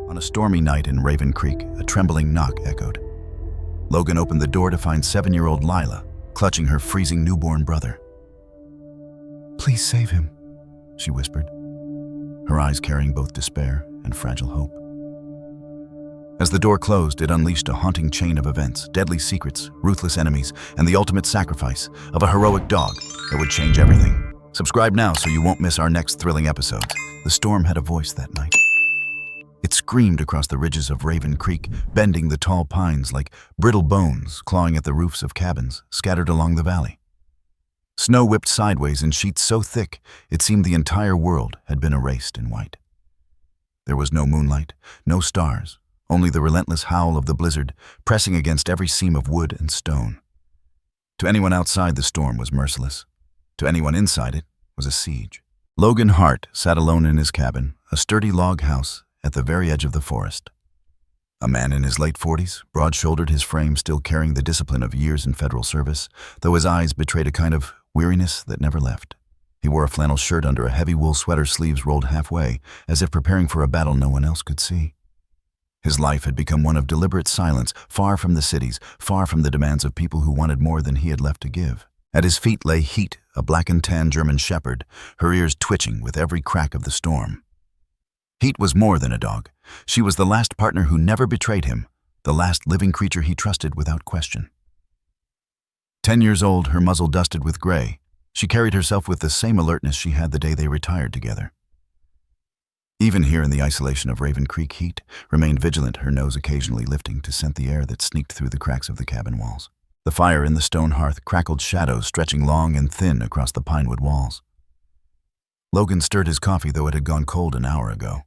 On a stormy night in Raven Creek, a trembling knock echoed. Logan opened the door to find 7-year-old Lila clutching her freezing newborn brother. "Please save him," she whispered, her eyes carrying both despair and fragile hope. As the door closed, it unleashed a haunting chain of events, deadly secrets, ruthless enemies, and the ultimate sacrifice of a heroic dog that would change everything. Subscribe now so you won't miss our next thrilling episodes. The storm had a voice that night. It screamed across the ridges of Raven Creek, bending the tall pines like brittle bones, clawing at the roofs of cabins scattered along the valley. Snow whipped sideways in sheets so thick it seemed the entire world had been erased in white. There was no moonlight, no stars, only the relentless howl of the blizzard pressing against every seam of wood and stone. To anyone outside, the storm was merciless. To anyone inside, it was a siege. Logan Hart sat alone in his cabin, a sturdy log house at the very edge of the forest. A man in his late 40s, broad-shouldered, his frame still carrying the discipline of years in federal service, though his eyes betrayed a kind of weariness that never left. He wore a flannel shirt under a heavy wool sweater, sleeves rolled halfway, as if preparing for a battle no one else could see. His life had become one of deliberate silence, far from the cities, far from the demands of people who wanted more than he had left to give. At his feet lay Heat, a black and tan German shepherd, her ears twitching with every crack of the storm. Heat was more than a dog. She was the last partner who never betrayed him, the last living creature he trusted without question. 10 years old, her muzzle dusted with gray, she carried herself with the same alertness she had the day they retired together. Even here in the isolation of Raven Creek, Heat remained vigilant, her nose occasionally lifting to scent the air that sneaked through the cracks of the cabin walls. The fire in the stone hearth crackled shadows stretching long and thin across the pinewood walls. Logan stirred his coffee, though it had gone cold an hour ago.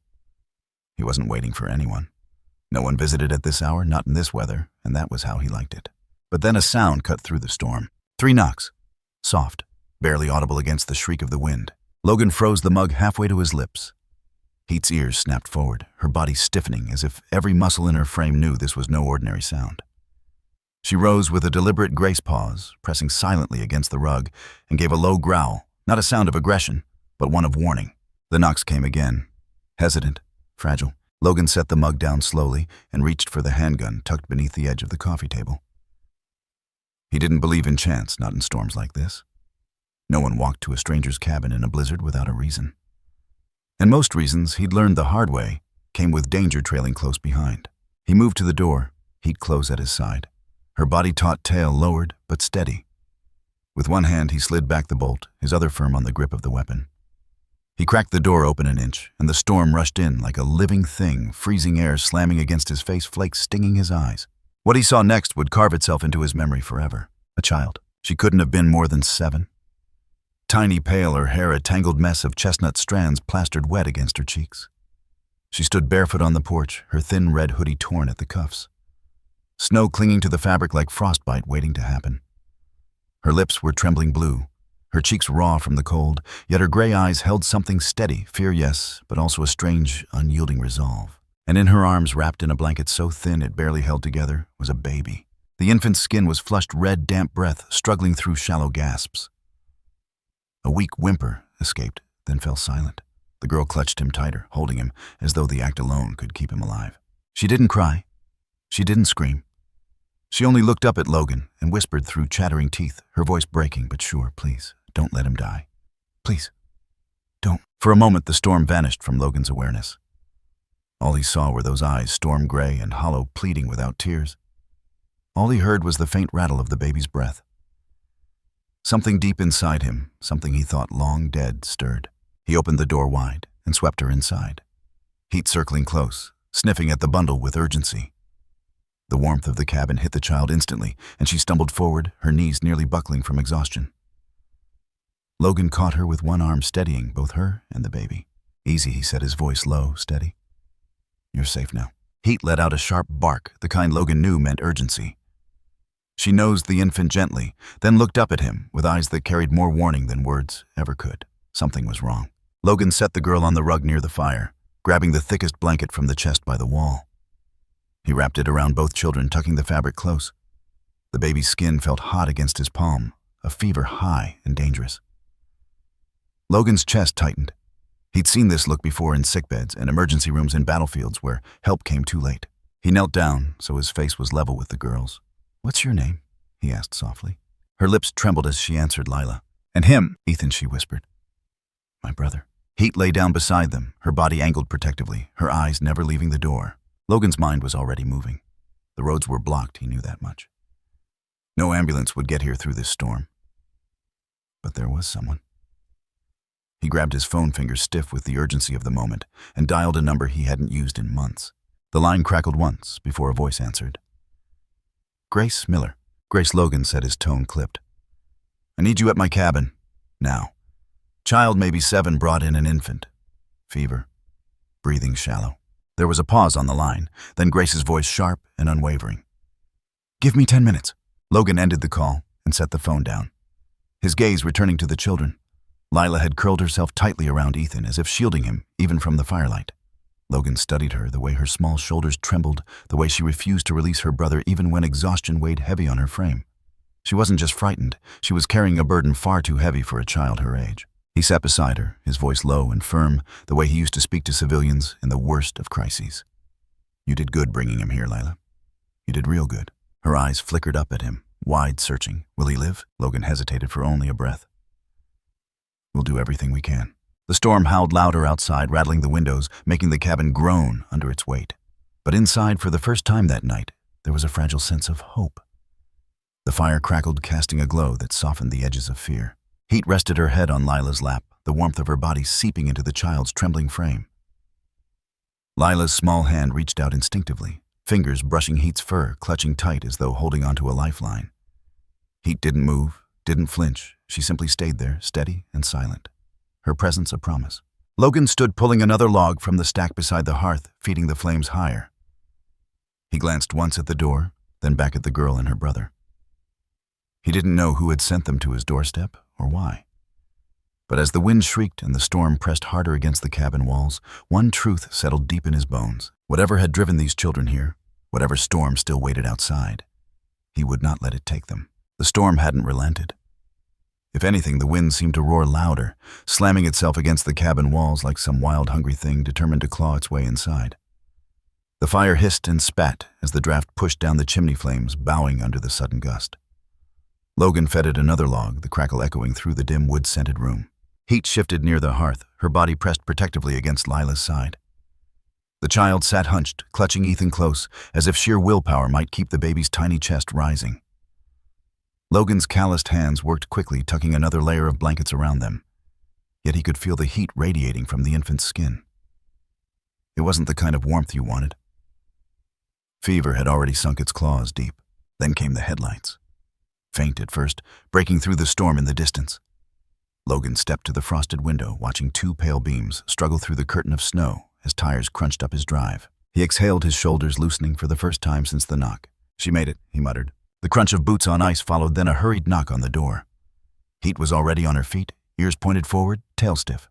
He wasn't waiting for anyone. No one visited at this hour, not in this weather, and that was how he liked it. But then a sound cut through the storm. 3 knocks. Soft, barely audible against the shriek of the wind. Logan froze the mug halfway to his lips. Heat's ears snapped forward, her body stiffening as if every muscle in her frame knew this was no ordinary sound. She rose with a deliberate grace pause, pressing silently against the rug, and gave a low growl, not a sound of aggression, but one of warning. The knocks came again, hesitant, fragile. Logan set the mug down slowly and reached for the handgun tucked beneath the edge of the coffee table. He didn't believe in chance, not in storms like this. No one walked to a stranger's cabin in a blizzard without a reason. And most reasons, he'd learned the hard way, came with danger trailing close behind. He moved to the door, Heat close at his side, her body-taut tail lowered but steady. With one hand, he slid back the bolt, his other firm on the grip of the weapon. He cracked the door open an inch, and the storm rushed in like a living thing, freezing air slamming against his face, flakes stinging his eyes. What he saw next would carve itself into his memory forever. A child. She couldn't have been more than 7. Tiny, pale, her hair a tangled mess of chestnut strands plastered wet against her cheeks. She stood barefoot on the porch, her thin red hoodie torn at the cuffs. Snow clinging to the fabric like frostbite waiting to happen. Her lips were trembling blue, her cheeks raw from the cold, yet her gray eyes held something steady, fear yes, but also a strange, unyielding resolve. And in her arms, wrapped in a blanket so thin it barely held together, was a baby. The infant's skin was flushed red, damp breath struggling through shallow gasps. A weak whimper escaped, then fell silent. The girl clutched him tighter, holding him as though the act alone could keep him alive. She didn't cry. She didn't scream. She only looked up at Logan and whispered through chattering teeth, her voice breaking but sure, "Please, don't let him die. Please, don't." For a moment, the storm vanished from Logan's awareness. All he saw were those eyes, storm gray and hollow, pleading without tears. All he heard was the faint rattle of the baby's breath. Something deep inside him, something he thought long dead, stirred. He opened the door wide and swept her inside. Heat circling close, sniffing at the bundle with urgency. The warmth of the cabin hit the child instantly, and she stumbled forward, her knees nearly buckling from exhaustion. Logan caught her with one arm, steadying both her and the baby. "Easy," he said, his voice low, steady. "You're safe now." Heat let out a sharp bark, the kind Logan knew meant urgency. She nosed the infant gently, then looked up at him with eyes that carried more warning than words ever could. Something was wrong. Logan set the girl on the rug near the fire, grabbing the thickest blanket from the chest by the wall. He wrapped it around both children, tucking the fabric close. The baby's skin felt hot against his palm, a fever high and dangerous. Logan's chest tightened. He'd seen this look before in sickbeds and emergency rooms in battlefields where help came too late. He knelt down so his face was level with the girl's. "What's your name?" he asked softly. Her lips trembled as she answered Lila. "And him, Ethan," she whispered. "My brother." Heat lay down beside them, her body angled protectively, her eyes never leaving the door. Logan's mind was already moving. The roads were blocked, he knew that much. No ambulance would get here through this storm. But there was someone. He grabbed his phone, fingers stiff with the urgency of the moment, and dialed a number he hadn't used in months. The line crackled once before a voice answered. "Grace Miller." Grace Logan said, his tone clipped. "I need you at my cabin. Now. Child maybe 7 brought in an infant. Fever. Breathing shallow." There was a pause on the line, then Grace's voice sharp and unwavering. "Give me 10 minutes." Logan ended the call and set the phone down, his gaze returning to the children. Lila had curled herself tightly around Ethan as if shielding him even from the firelight. Logan studied her, the way her small shoulders trembled, the way she refused to release her brother even when exhaustion weighed heavy on her frame. She wasn't just frightened, she was carrying a burden far too heavy for a child her age. He sat beside her, his voice low and firm, the way he used to speak to civilians in the worst of crises. "You did good bringing him here, Lila. You did real good." Her eyes flickered up at him, wide, searching. "Will he live?" Logan hesitated for only a breath. "We'll do everything we can." The storm howled louder outside, rattling the windows, making the cabin groan under its weight. But inside, for the first time that night, there was a fragile sense of hope. The fire crackled, casting a glow that softened the edges of fear. Heat rested her head on Lila's lap, the warmth of her body seeping into the child's trembling frame. Lila's small hand reached out instinctively, fingers brushing Heat's fur, clutching tight as though holding onto a lifeline. Heat didn't move, didn't flinch. She simply stayed there, steady and silent, her presence a promise. Logan stood pulling another log from the stack beside the hearth, feeding the flames higher. He glanced once at the door, then back at the girl and her brother. He didn't know who had sent them to his doorstep or why. But as the wind shrieked and the storm pressed harder against the cabin walls, one truth settled deep in his bones. Whatever had driven these children here, whatever storm still waited outside, he would not let it take them. The storm hadn't relented. If anything, the wind seemed to roar louder, slamming itself against the cabin walls like some wild, hungry thing determined to claw its way inside. The fire hissed and spat as the draft pushed down the chimney flames, bowing under the sudden gust. Logan fetted another log, the crackle echoing through the dim wood-scented room. Heat shifted near the hearth, her body pressed protectively against Lila's side. The child sat hunched, clutching Ethan close, as if sheer willpower might keep the baby's tiny chest rising. Logan's calloused hands worked quickly, tucking another layer of blankets around them. Yet he could feel the heat radiating from the infant's skin. It wasn't the kind of warmth you wanted. Fever had already sunk its claws deep. Then came the headlights. Faint at first, breaking through the storm in the distance. Logan stepped to the frosted window, watching 2 pale beams struggle through the curtain of snow as tires crunched up his drive. He exhaled, his shoulders loosening for the first time since the knock. "She made it," he muttered. The crunch of boots on ice followed, then a hurried knock on the door. Heat was already on her feet, ears pointed forward, tail stiff.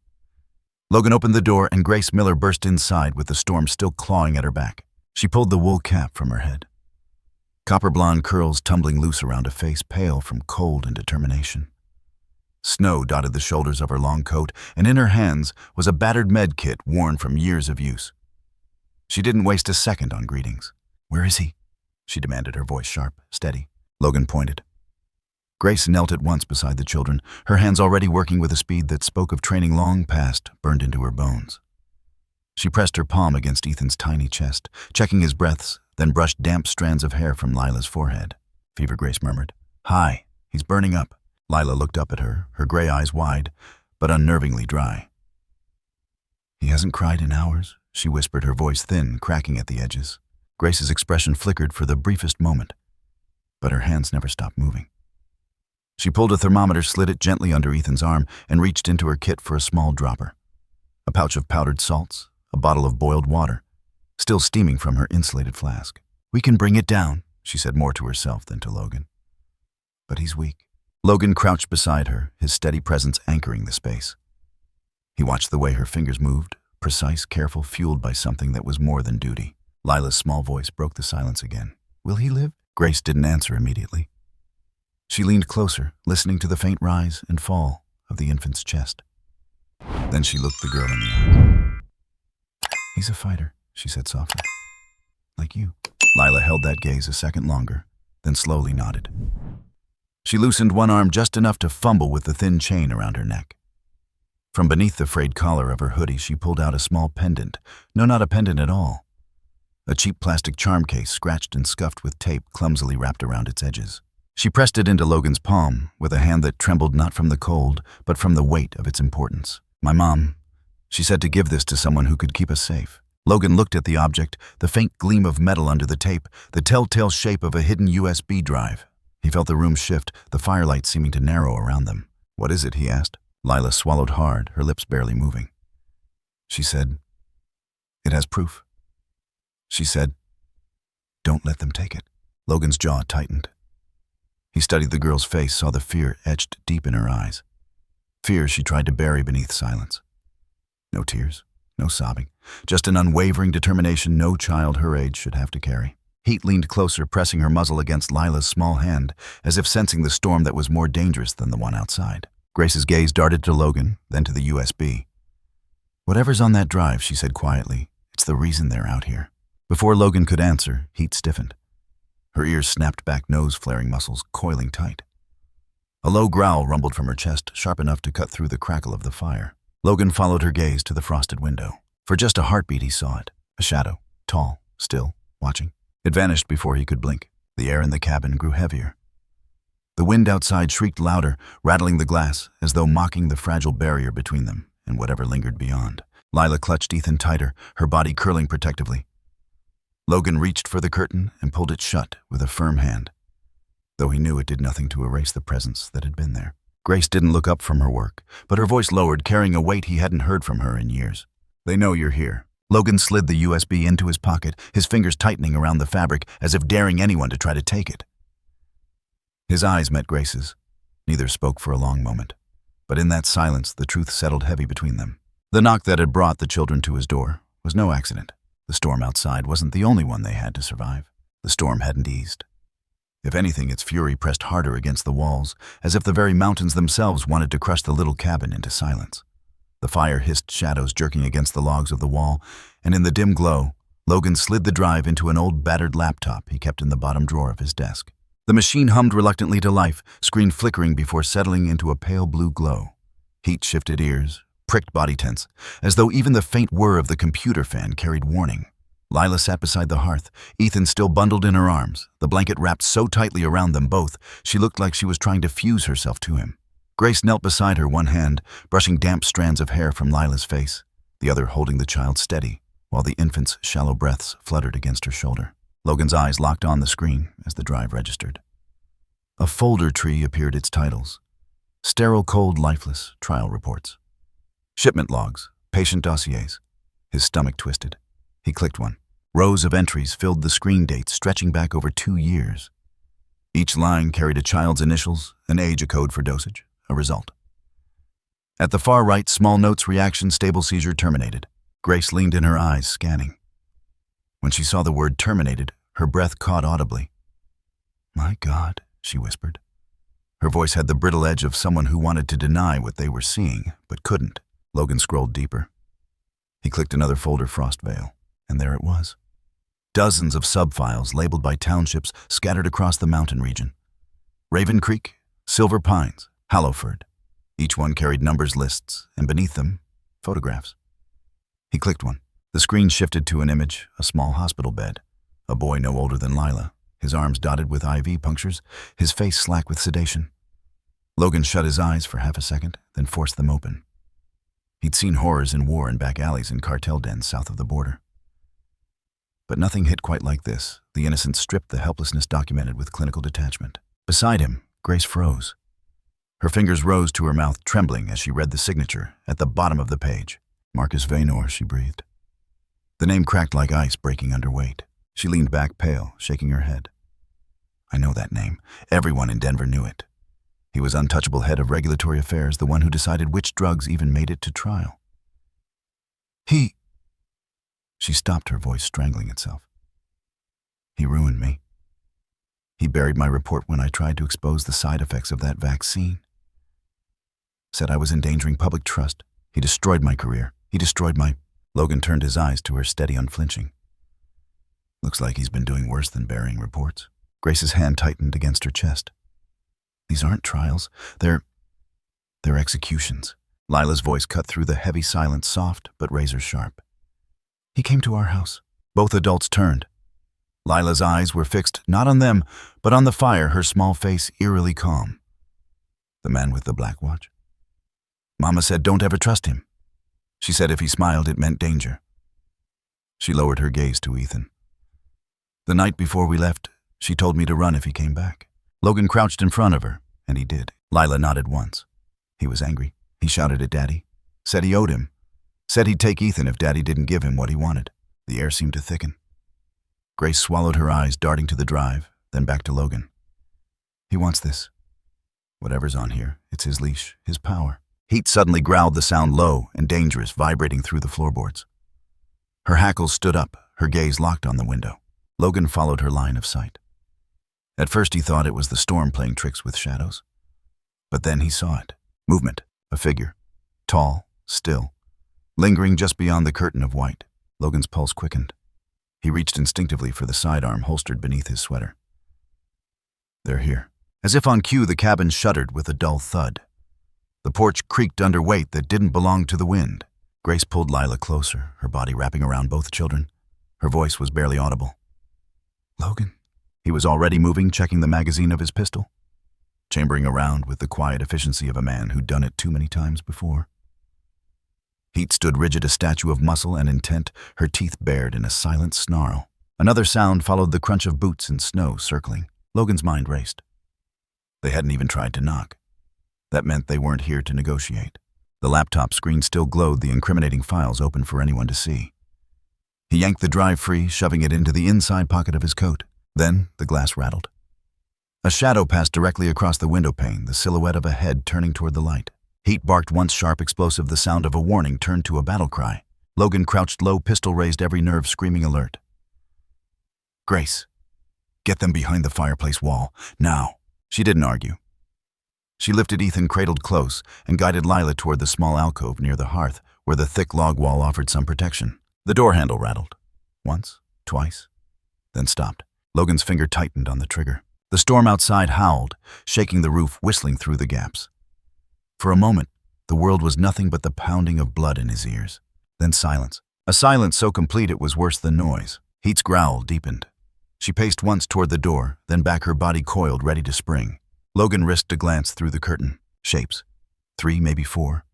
Logan opened the door and Grace Miller burst inside with the storm still clawing at her back. She pulled the wool cap from her head. Copper blonde curls tumbling loose around a face pale from cold and determination. Snow dotted the shoulders of her long coat, and in her hands was a battered med kit worn from years of use. She didn't waste a second on greetings. "Where is he?" she demanded, her voice sharp, steady. Logan pointed. Grace knelt at once beside the children, her hands already working with a speed that spoke of training long past, burned into her bones. She pressed her palm against Ethan's tiny chest, checking his breaths, then brushed damp strands of hair from Lila's forehead. "Fever," Grace murmured. "Hi, he's burning up." Lila looked up at her, her gray eyes wide, but unnervingly dry. "He hasn't cried in hours," she whispered, her voice thin, cracking at the edges. Grace's expression flickered for the briefest moment, but her hands never stopped moving. She pulled a thermometer, slid it gently under Ethan's arm, and reached into her kit for a small dropper. A pouch of powdered salts, a bottle of boiled water, still steaming from her insulated flask. "We can bring it down," she said, more to herself than to Logan. "But he's weak." Logan crouched beside her, his steady presence anchoring the space. He watched the way her fingers moved, precise, careful, fueled by something that was more than duty. Lila's small voice broke the silence again. "Will he live?" Grace didn't answer immediately. She leaned closer, listening to the faint rise and fall of the infant's chest. Then she looked the girl in the eyes. "He's a fighter," she said softly. "Like you." Lila held that gaze a second longer, then slowly nodded. She loosened one arm just enough to fumble with the thin chain around her neck. From beneath the frayed collar of her hoodie, she pulled out a small pendant. No, not a pendant at all. A cheap plastic charm case, scratched and scuffed with tape, clumsily wrapped around its edges. She pressed it into Logan's palm with a hand that trembled not from the cold, but from the weight of its importance. "My mom," she said, "to give this to someone who could keep us safe." Logan looked at the object, the faint gleam of metal under the tape, the telltale shape of a hidden USB drive. He felt the room shift, the firelight seeming to narrow around them. "What is it?" he asked. Lila swallowed hard, her lips barely moving. She said, "It has proof." She said, "Don't let them take it." Logan's jaw tightened. He studied the girl's face, saw the fear etched deep in her eyes. Fear she tried to bury beneath silence. No tears, no sobbing, just an unwavering determination no child her age should have to carry. Heat leaned closer, pressing her muzzle against Lila's small hand, as if sensing the storm that was more dangerous than the one outside. Grace's gaze darted to Logan, then to the USB. "Whatever's on that drive," she said quietly, "it's the reason they're out here." Before Logan could answer, Heat stiffened. Her ears snapped back, nose-flaring muscles coiling tight. A low growl rumbled from her chest, sharp enough to cut through the crackle of the fire. Logan followed her gaze to the frosted window. For just a heartbeat he saw it, a shadow, tall, still, watching. It vanished before he could blink. The air in the cabin grew heavier. The wind outside shrieked louder, rattling the glass, as though mocking the fragile barrier between them and whatever lingered beyond. Lila clutched Ethan tighter, her body curling protectively. Logan reached for the curtain and pulled it shut with a firm hand, though he knew it did nothing to erase the presence that had been there. Grace didn't look up from her work, but her voice lowered, carrying a weight he hadn't heard from her in years. "They know you're here." Logan slid the USB into his pocket, his fingers tightening around the fabric as if daring anyone to try to take it. His eyes met Grace's. Neither spoke for a long moment, but in that silence the truth settled heavy between them. The knock that had brought the children to his door was no accident. The storm outside wasn't the only one they had to survive. The storm hadn't eased. If anything, its fury pressed harder against the walls, as if the very mountains themselves wanted to crush the little cabin into silence. The fire hissed shadows jerking against the logs of the wall, and in the dim glow, Logan slid the drive into an old battered laptop he kept in the bottom drawer of his desk. The machine hummed reluctantly to life, screen flickering before settling into a pale blue glow. Heat shifted ears, pricked body tense, as though even the faint whir of the computer fan carried warning. Lila sat beside the hearth, Ethan still bundled in her arms, the blanket wrapped so tightly around them both, she looked like she was trying to fuse herself to him. Grace knelt beside her, one hand brushing damp strands of hair from Lila's face, the other holding the child steady, while the infant's shallow breaths fluttered against her shoulder. Logan's eyes locked on the screen as the drive registered. A folder tree appeared its titles. Sterile, cold, lifeless, trial reports. Shipment logs, patient dossiers. His stomach twisted. He clicked one. Rows of entries filled the screen dates, stretching back over 2 years. Each line carried a child's initials, an age, a code for dosage, a result. At the far right, small notes, reaction, stable seizure, terminated. Grace leaned in her eyes, scanning. When she saw the word terminated, her breath caught audibly. "My God," she whispered. Her voice had the brittle edge of someone who wanted to deny what they were seeing, but couldn't. Logan scrolled deeper. He clicked another folder, FrostVeil, and there it was. Dozens of subfiles labeled by townships scattered across the mountain region. Raven Creek, Silver Pines, Hallowford. Each one carried numbers lists, and beneath them, photographs. He clicked one. The screen shifted to an image, a small hospital bed. A boy no older than Lila, his arms dotted with IV punctures, his face slack with sedation. Logan shut his eyes for half a second, then forced them open. He'd seen horrors in war and back alleys in cartel dens south of the border. But nothing hit quite like this, the innocent stripped, the helplessness documented with clinical detachment. Beside him, Grace froze. Her fingers rose to her mouth, trembling as she read the signature at the bottom of the page. "Marcus Vaynor," she breathed. The name cracked like ice, breaking under weight. She leaned back, pale, shaking her head. "I know that name. Everyone in Denver knew it. He was untouchable head of regulatory affairs, the one who decided which drugs even made it to trial. She stopped, her voice strangling itself. "He ruined me. He buried my report when I tried to expose the side effects of that vaccine. Said I was endangering public trust, He destroyed my career. He destroyed my... Logan turned his eyes to her, steady, unflinching. Looks like he's been doing worse than burying reports. Grace's hand tightened against her chest. These aren't trials. They're executions. Lila's voice cut through the heavy silence, soft but razor sharp. He came to our house. Both adults turned. Lila's eyes were fixed not on them, but on the fire, her small face eerily calm. The man with the black watch? Mama said don't ever trust him. She said if he smiled, it meant danger. She lowered her gaze to Ethan. The night before we left, she told me to run if he came back. Logan crouched in front of her, and he did. Lila nodded once. He was angry. He shouted at Daddy. Said he owed him. Said he'd take Ethan if Daddy didn't give him what he wanted. The air seemed to thicken. Grace swallowed her eyes, darting to the drive, then back to Logan. He wants this. Whatever's on here, it's his leash, his power. Heat suddenly growled, the sound low and dangerous, vibrating through the floorboards. Her hackles stood up, her gaze locked on the window. Logan followed her line of sight. At first he thought it was the storm playing tricks with shadows. But then he saw it. Movement, a figure. Tall, still, lingering just beyond the curtain of white. Logan's pulse quickened. He reached instinctively for the sidearm holstered beneath his sweater. They're here. As if on cue, the cabin shuddered with a dull thud. The porch creaked under weight that didn't belong to the wind. Grace pulled Lila closer, her body wrapping around both children. Her voice was barely audible. Logan? He was already moving, checking the magazine of his pistol, chambering around with the quiet efficiency of a man who'd done it too many times before. Heat stood rigid, a statue of muscle and intent, her teeth bared in a silent snarl. Another sound followed, the crunch of boots in snow circling. Logan's mind raced. They hadn't even tried to knock. That meant they weren't here to negotiate. The laptop screen still glowed, the incriminating files open for anyone to see. He yanked the drive free, shoving it into the inside pocket of his coat. Then the glass rattled. A shadow passed directly across the window pane, the silhouette of a head turning toward the light. Heat barked once, sharp, explosive, the sound of a warning turned to a battle cry. Logan crouched low, pistol raised, every nerve screaming alert. Grace, get them behind the fireplace wall, now. She didn't argue. She lifted Ethan, cradled close, and guided Lila toward the small alcove near the hearth, where the thick log wall offered some protection. The door handle rattled. Once, twice, then stopped. Logan's finger tightened on the trigger. The storm outside howled, shaking the roof, whistling through the gaps. For a moment, the world was nothing but the pounding of blood in his ears. Then silence. A silence so complete it was worse than noise. Heat's growl deepened. She paced once toward the door, then back, her body coiled, ready to spring. Logan risked a glance through the curtain. Shapes. 3, maybe 4.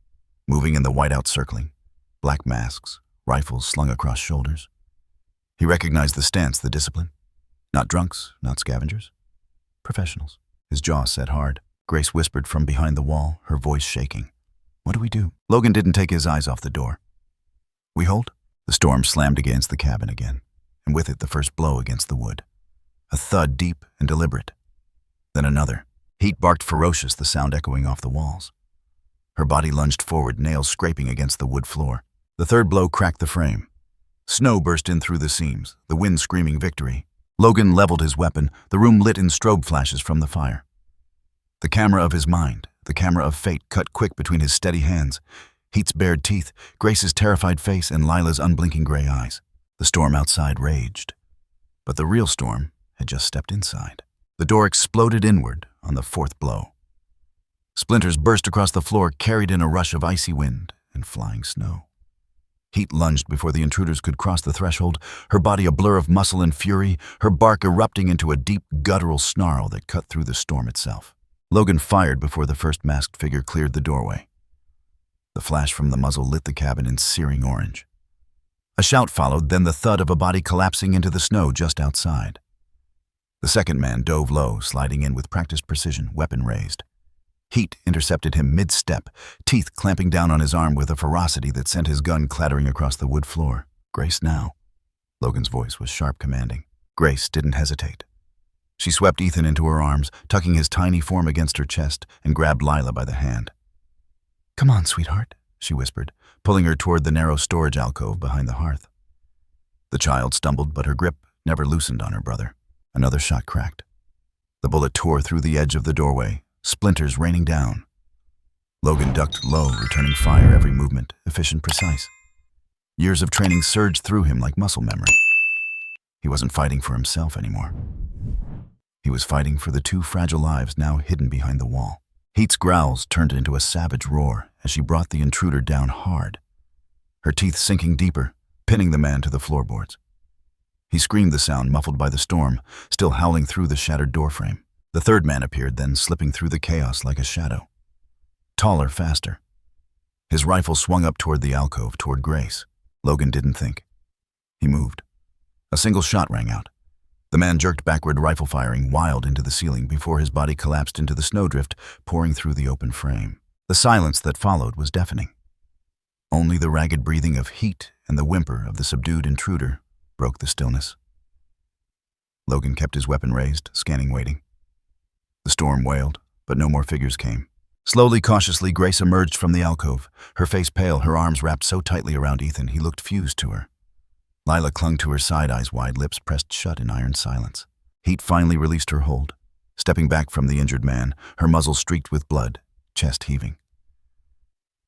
Moving in the whiteout, circling. Black masks, rifles slung across shoulders. He recognized the stance, the discipline. Not drunks, not scavengers. Professionals. His jaw set hard. Grace whispered from behind the wall, her voice shaking. What do we do? Logan didn't take his eyes off the door. We hold? The storm slammed against the cabin again, and with it the first blow against the wood. A thud, deep and deliberate. Then another. Heat barked ferocious, the sound echoing off the walls. Her body lunged forward, nails scraping against the wood floor. The third blow cracked the frame. Snow burst in through the seams, the wind screaming victory. Logan leveled his weapon, the room lit in strobe flashes from the fire. The camera of his mind, the camera of fate, cut quick between his steady hands. Heat's bared teeth, Grace's terrified face, and Lila's unblinking gray eyes. The storm outside raged. But the real storm had just stepped inside. The door exploded inward on the fourth blow. Splinters burst across the floor, carried in a rush of icy wind and flying snow. Heat lunged before the intruders could cross the threshold, her body a blur of muscle and fury, her bark erupting into a deep, guttural snarl that cut through the storm itself. Logan fired before the first masked figure cleared the doorway. The flash from the muzzle lit the cabin in searing orange. A shout followed, then the thud of a body collapsing into the snow just outside. The second man dove low, sliding in with practiced precision, weapon raised. Heat intercepted him mid-step, teeth clamping down on his arm with a ferocity that sent his gun clattering across the wood floor. Grace now. Logan's voice was sharp, commanding. Grace didn't hesitate. She swept Ethan into her arms, tucking his tiny form against her chest, and grabbed Lila by the hand. Come on, sweetheart, she whispered, pulling her toward the narrow storage alcove behind the hearth. The child stumbled, but her grip never loosened on her brother. Another shot cracked. The bullet tore through the edge of the doorway, splinters raining down. Logan ducked low, returning fire every movement, efficient, precise. Years of training surged through him like muscle memory. He wasn't fighting for himself anymore. He was fighting for the two fragile lives now hidden behind the wall. Heat's growls turned into a savage roar as she brought the intruder down hard, her teeth sinking deeper, pinning the man to the floorboards. He screamed, the sound muffled by the storm, still howling through the shattered doorframe. The third man appeared, then slipping through the chaos like a shadow. Taller, faster. His rifle swung up toward the alcove, toward Grace. Logan didn't think. He moved. A single shot rang out. The man jerked backward, rifle firing wild into the ceiling before his body collapsed into the snowdrift pouring through the open frame. The silence that followed was deafening. Only the ragged breathing of Heat and the whimper of the subdued intruder broke the stillness. Logan kept his weapon raised, scanning, waiting. The storm wailed, but no more figures came. Slowly, cautiously, Grace emerged from the alcove, her face pale, her arms wrapped so tightly around Ethan he looked fused to her. Lila clung to her side, eyes wide, lips pressed shut in iron silence. Heat finally released her hold, stepping back from the injured man, her muzzle streaked with blood, chest heaving.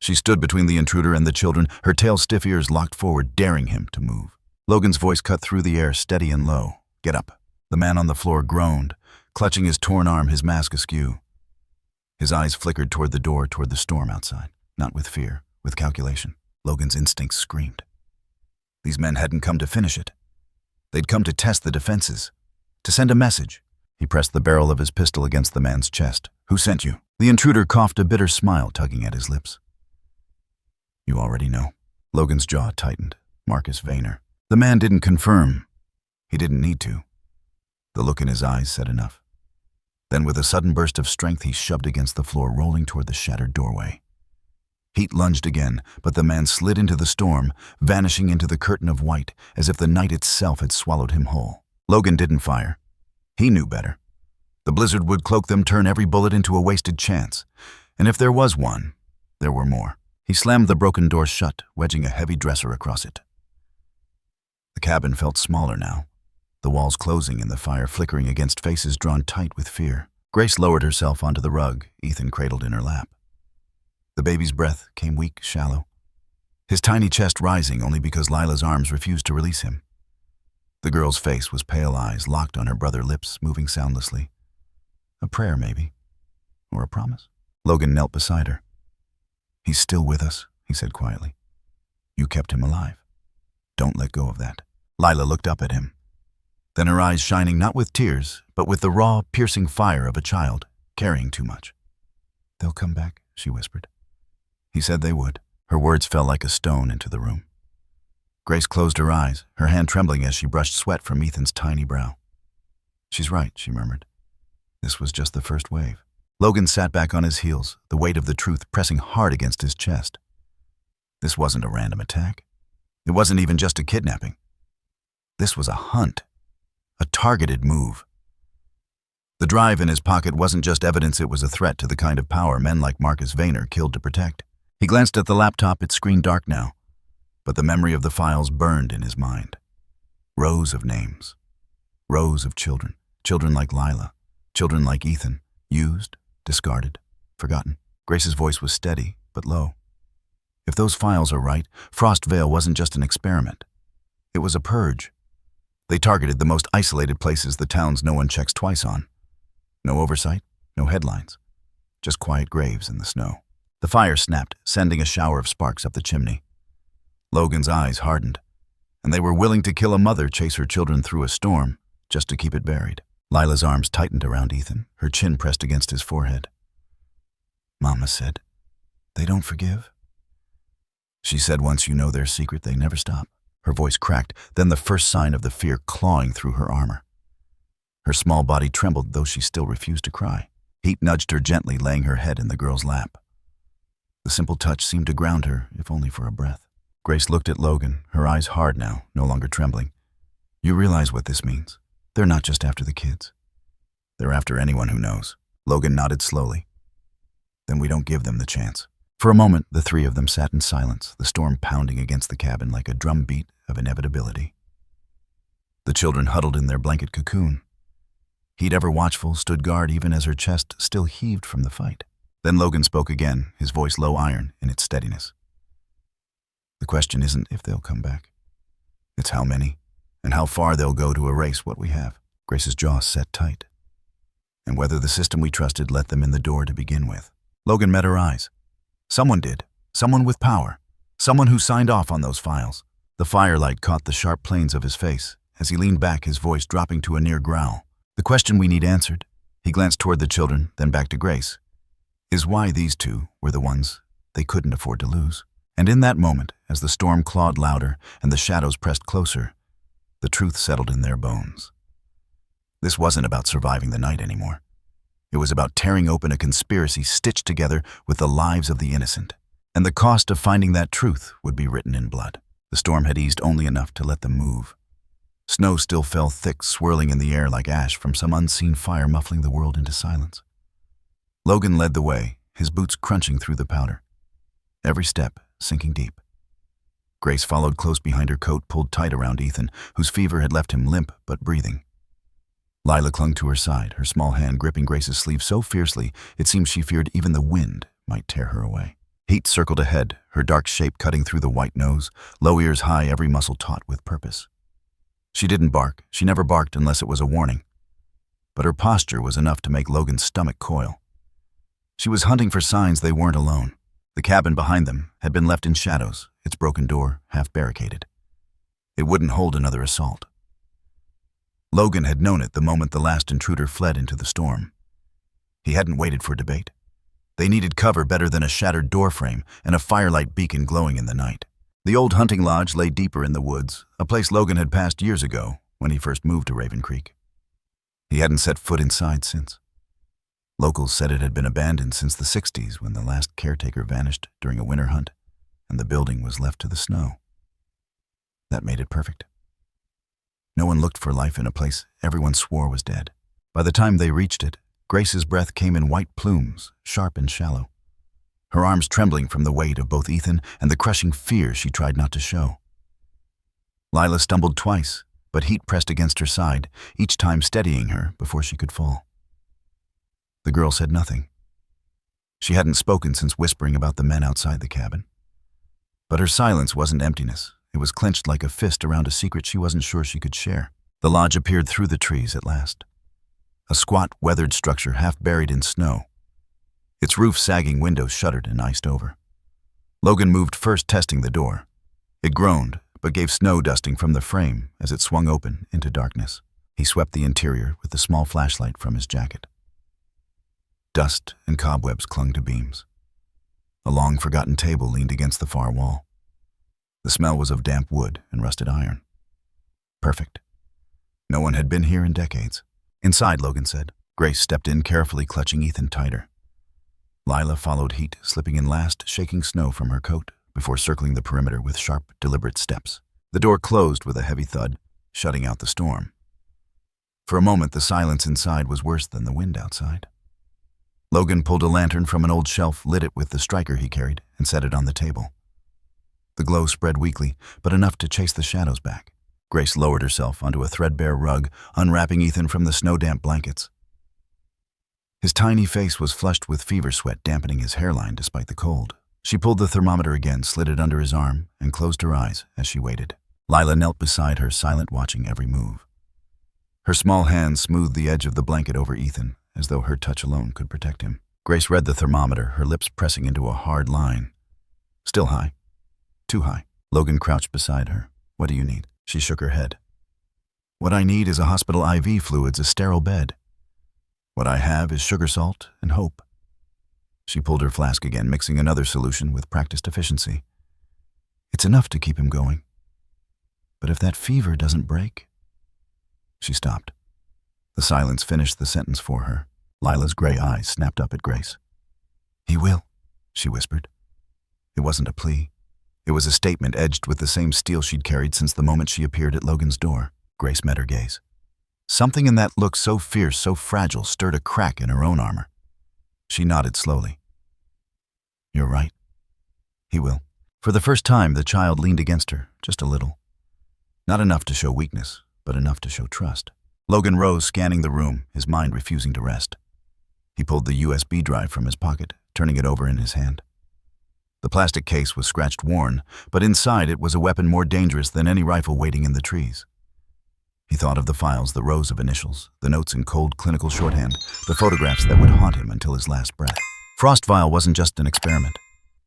She stood between the intruder and the children, her tail's stiff ears locked forward, daring him to move. Logan's voice cut through the air, steady and low. "Get up." The man on the floor groaned, clutching his torn arm, his mask askew. His eyes flickered toward the door, toward the storm outside, not with fear, with calculation. Logan's instincts screamed. These men hadn't come to finish it. They'd come to test the defenses, to send a message. He pressed the barrel of his pistol against the man's chest. "Who sent you?" The intruder coughed, a bitter smile tugging at his lips. "You already know." Logan's jaw tightened. Marcus Vayner. The man didn't confirm. He didn't need to. The look in his eyes said enough. Then with a sudden burst of strength, he shoved against the floor, rolling toward the shattered doorway. Heat lunged again, but the man slid into the storm, vanishing into the curtain of white, as if the night itself had swallowed him whole. Logan didn't fire. He knew better. The blizzard would cloak them, turn every bullet into a wasted chance. And if there was one, there were more. He slammed the broken door shut, wedging a heavy dresser across it. The cabin felt smaller now, the walls closing and the fire flickering against faces drawn tight with fear. Grace lowered herself onto the rug, Ethan cradled in her lap. The baby's breath came weak, shallow, his tiny chest rising only because Lila's arms refused to release him. The girl's face was pale, eyes locked on her brother's lips, moving soundlessly. A prayer, maybe, or a promise. Logan knelt beside her. "He's still with us," he said quietly. "You kept him alive. Don't let go of that." Lila looked up at him, then her eyes shining not with tears, but with the raw, piercing fire of a child carrying too much. "They'll come back," she whispered. He said they would. Her words fell like a stone into the room. Grace closed her eyes, her hand trembling as she brushed sweat from Ethan's tiny brow. "She's right," she murmured. "This was just the first wave." Logan sat back on his heels, the weight of the truth pressing hard against his chest. This wasn't a random attack. It wasn't even just a kidnapping. This was a hunt, a targeted move. The drive in his pocket wasn't just evidence, it was a threat to the kind of power men like Marcus Vayner killed to protect. He glanced at the laptop, its screen dark now, but the memory of the files burned in his mind. Rows of names, rows of children, children like Lila, children like Ethan, used, discarded, forgotten. Grace's voice was steady, but low. If those files are right, FrostVeil wasn't just an experiment. It was a purge. They targeted the most isolated places, the towns no one checks twice on. No oversight, no headlines, just quiet graves in the snow. The fire snapped, sending a shower of sparks up the chimney. Logan's eyes hardened, and they were willing to kill a mother, chase her children through a storm, just to keep it buried. Lila's arms tightened around Ethan, her chin pressed against his forehead. "Mama said, they don't forgive." She said once you know their secret, they never stop. Her voice cracked, then the first sign of the fear clawing through her armor. Her small body trembled, though she still refused to cry. Heat nudged her gently, laying her head in the girl's lap. The simple touch seemed to ground her, if only for a breath. Grace looked at Logan, her eyes hard now, no longer trembling. "You realize what this means. They're not just after the kids. They're after anyone who knows." Logan nodded slowly. "Then we don't give them the chance." For a moment, the three of them sat in silence, the storm pounding against the cabin like a drumbeat of inevitability. The children huddled in their blanket cocoon. Heat, ever watchful, stood guard even as her chest still heaved from the fight. Then Logan spoke again, his voice low iron in its steadiness. The question isn't if they'll come back. It's how many, and how far they'll go to erase what we have. Grace's jaw set tight. And whether the system we trusted let them in the door to begin with. Logan met her eyes. Someone did. Someone with power. Someone who signed off on those files. The firelight caught the sharp planes of his face as he leaned back, his voice dropping to a near growl. The question we need answered. He glanced toward the children, then back to Grace. Is why these two were the ones they couldn't afford to lose. And in that moment, as the storm clawed louder and the shadows pressed closer, the truth settled in their bones. This wasn't about surviving the night anymore. It was about tearing open a conspiracy stitched together with the lives of the innocent. And the cost of finding that truth would be written in blood. The storm had eased only enough to let them move. Snow still fell thick, swirling in the air like ash from some unseen fire muffling the world into silence. Logan led the way, his boots crunching through the powder. Every step sinking deep. Grace followed close behind, her coat pulled tight around Ethan, whose fever had left him limp but breathing. Lila clung to her side, her small hand gripping Grace's sleeve so fiercely it seemed she feared even the wind might tear her away. Heat circled ahead, her dark shape cutting through the white nose, low ears high, every muscle taut with purpose. She didn't bark. She never barked unless it was a warning. But her posture was enough to make Logan's stomach coil. She was hunting for signs they weren't alone. The cabin behind them had been left in shadows, its broken door half barricaded. It wouldn't hold another assault. Logan had known it the moment the last intruder fled into the storm. He hadn't waited for debate. They needed cover better than a shattered doorframe and a firelight beacon glowing in the night. The old hunting lodge lay deeper in the woods, a place Logan had passed years ago when he first moved to Raven Creek. He hadn't set foot inside since. Locals said it had been abandoned since the 60s when the last caretaker vanished during a winter hunt and the building was left to the snow. That made it perfect. No one looked for life in a place everyone swore was dead. By the time they reached it, Grace's breath came in white plumes, sharp and shallow. Her arms trembling from the weight of both Ethan and the crushing fear she tried not to show. Lila stumbled twice, but heat pressed against her side, each time steadying her before she could fall. The girl said nothing. She hadn't spoken since whispering about the men outside the cabin. But her silence wasn't emptiness. It was clenched like a fist around a secret she wasn't sure she could share. The lodge appeared through the trees at last. A squat, weathered structure half buried in snow. Its roof-sagging windows shuttered and iced over. Logan moved first, testing the door. It groaned, but gave snow dusting from the frame as it swung open into darkness. He swept the interior with the small flashlight from his jacket. Dust and cobwebs clung to beams. A long-forgotten table leaned against the far wall. The smell was of damp wood and rusted iron. Perfect. No one had been here in decades. Inside, Logan said. Grace stepped in, carefully clutching Ethan tighter. Lila followed Heat, slipping in last, shaking snow from her coat before circling the perimeter with sharp, deliberate steps. The door closed with a heavy thud, shutting out the storm. For a moment, the silence inside was worse than the wind outside. Logan pulled a lantern from an old shelf, lit it with the striker he carried, and set it on the table. The glow spread weakly, but enough to chase the shadows back. Grace lowered herself onto a threadbare rug, unwrapping Ethan from the snow-damp blankets. His tiny face was flushed with fever sweat, dampening his hairline despite the cold. She pulled the thermometer again, slid it under his arm, and closed her eyes as she waited. Lila knelt beside her, silent, watching every move. Her small hand smoothed the edge of the blanket over Ethan, as though her touch alone could protect him. Grace read the thermometer, her lips pressing into a hard line. Still high. Too high. Logan crouched beside her. What do you need? She shook her head. What I need is a hospital IV fluids, a sterile bed. What I have is sugar salt and hope. She pulled her flask again, mixing another solution with practiced efficiency. It's enough to keep him going. But if that fever doesn't break... She stopped. The silence finished the sentence for her. Lila's gray eyes snapped up at Grace. He will, she whispered. It wasn't a plea. It was a statement edged with the same steel she'd carried since the moment she appeared at Logan's door. Grace met her gaze. Something in that look so fierce, so fragile, stirred a crack in her own armor. She nodded slowly. You're right. He will. For the first time, the child leaned against her, just a little. Not enough to show weakness, but enough to show trust. Logan rose, scanning the room, his mind refusing to rest. He pulled the USB drive from his pocket, turning it over in his hand. The plastic case was scratched worn, but inside it was a weapon more dangerous than any rifle waiting in the trees. He thought of the files, the rows of initials, the notes in cold clinical shorthand, the photographs that would haunt him until his last breath. FrostVeil wasn't just an experiment.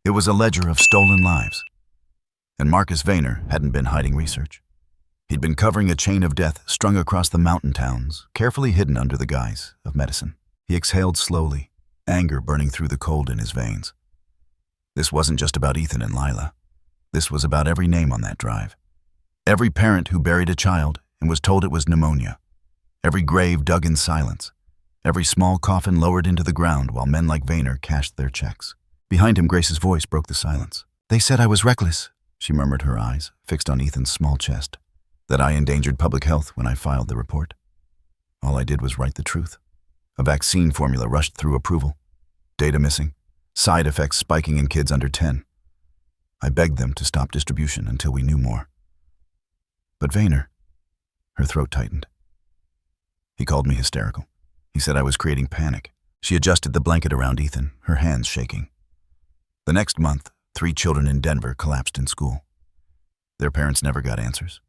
It was a ledger of stolen lives. And Marcus Vayner hadn't been hiding research. He'd been covering a chain of death strung across the mountain towns, carefully hidden under the guise of medicine. He exhaled slowly, anger burning through the cold in his veins. This wasn't just about Ethan and Lila. This was about every name on that drive. Every parent who buried a child and was told it was pneumonia. Every grave dug in silence. Every small coffin lowered into the ground while men like Vayner cashed their checks. Behind him, Grace's voice broke the silence. "They said I was reckless," she murmured, her eyes fixed on Ethan's small chest. "That I endangered public health when I filed the report. All I did was write the truth. A vaccine formula rushed through approval. Data missing. Side effects spiking in kids under 10. I begged them to stop distribution until we knew more. But Vayner," her throat tightened. "He called me hysterical. He said I was creating panic." She adjusted the blanket around Ethan, her hands shaking. The next month, 3 children in Denver collapsed in school. Their parents never got answers.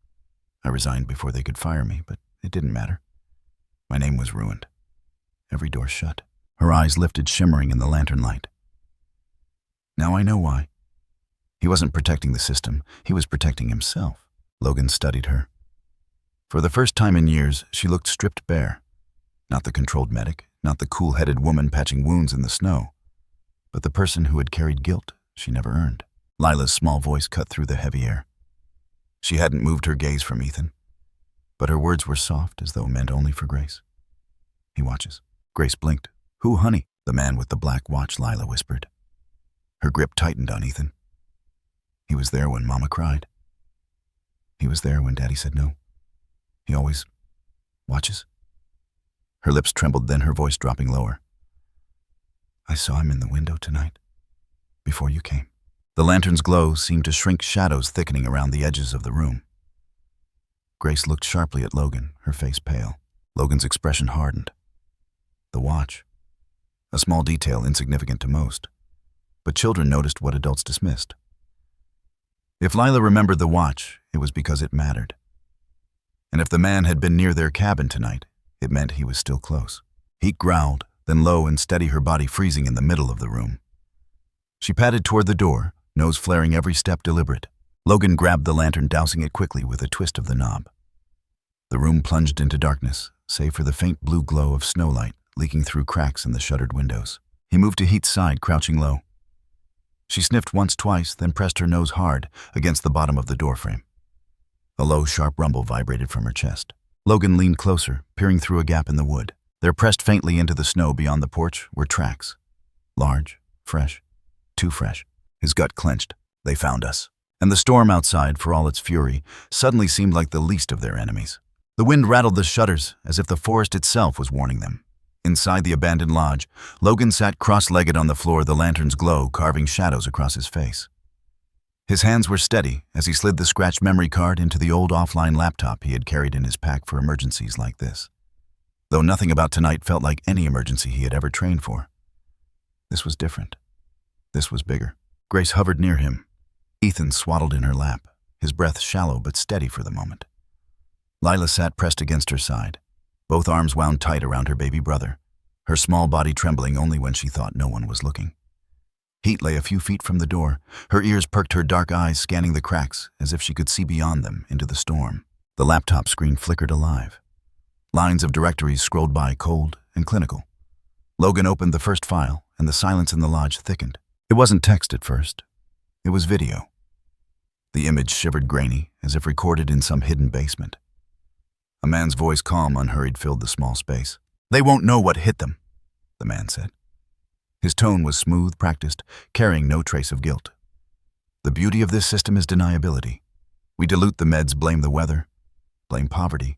I resigned before they could fire me, but it didn't matter. My name was ruined. Every door shut. Her eyes lifted, shimmering in the lantern light. Now I know why. He wasn't protecting the system. He was protecting himself. Logan studied her. For the first time in years, she looked stripped bare. Not the controlled medic, not the cool-headed woman patching wounds in the snow, but the person who had carried guilt she never earned. Lila's small voice cut through the heavy air. She hadn't moved her gaze from Ethan, but her words were soft as though meant only for Grace. "He watches." Grace blinked. "Who, honey?" The man with the black watch, Lila whispered. Her grip tightened on Ethan. "He was there when Mama cried. He was there when Daddy said no. He always watches." Her lips trembled, then her voice dropping lower. "I saw him in the window tonight, before you came." The lantern's glow seemed to shrink shadows thickening around the edges of the room. Grace looked sharply at Logan, her face pale. Logan's expression hardened. The watch. A small detail insignificant to most, but children noticed what adults dismissed. If Lila remembered the watch, it was because it mattered. And if the man had been near their cabin tonight, it meant he was still close. Heat growled, then low and steady, her body freezing in the middle of the room. She padded toward the door, nose flaring, every step deliberate. Logan grabbed the lantern, dousing it quickly with a twist of the knob. The room plunged into darkness, save for the faint blue glow of snowlight leaking through cracks in the shuttered windows. He moved to Heat's side, crouching low. She sniffed once, twice, then pressed her nose hard against the bottom of the doorframe. A low, sharp rumble vibrated from her chest. Logan leaned closer, peering through a gap in the wood. There, pressed faintly into the snow beyond the porch, were tracks. Large, fresh, too fresh. His gut clenched. They found us. And the storm outside, for all its fury, suddenly seemed like the least of their enemies. The wind rattled the shutters, as if the forest itself was warning them. Inside the abandoned lodge, Logan sat cross-legged on the floor, the lantern's glow carving shadows across his face. His hands were steady as he slid the scratched memory card into the old offline laptop he had carried in his pack for emergencies like this. Though nothing about tonight felt like any emergency he had ever trained for. This was different. This was bigger. Grace hovered near him. Ethan swaddled in her lap, his breath shallow but steady for the moment. Lila sat pressed against her side, both arms wound tight around her baby brother, her small body trembling only when she thought no one was looking. Heat lay a few feet from the door. Her ears perked, her dark eyes scanning the cracks as if she could see beyond them into the storm. The laptop screen flickered alive. Lines of directories scrolled by, cold and clinical. Logan opened the first file, and the silence in the lodge thickened. It wasn't text at first. It was video. The image shivered grainy, as if recorded in some hidden basement. A man's voice, calm, unhurried, filled the small space. "They won't know what hit them," the man said. His tone was smooth, practiced, carrying no trace of guilt. "The beauty of this system is deniability. We dilute the meds, blame the weather, blame poverty.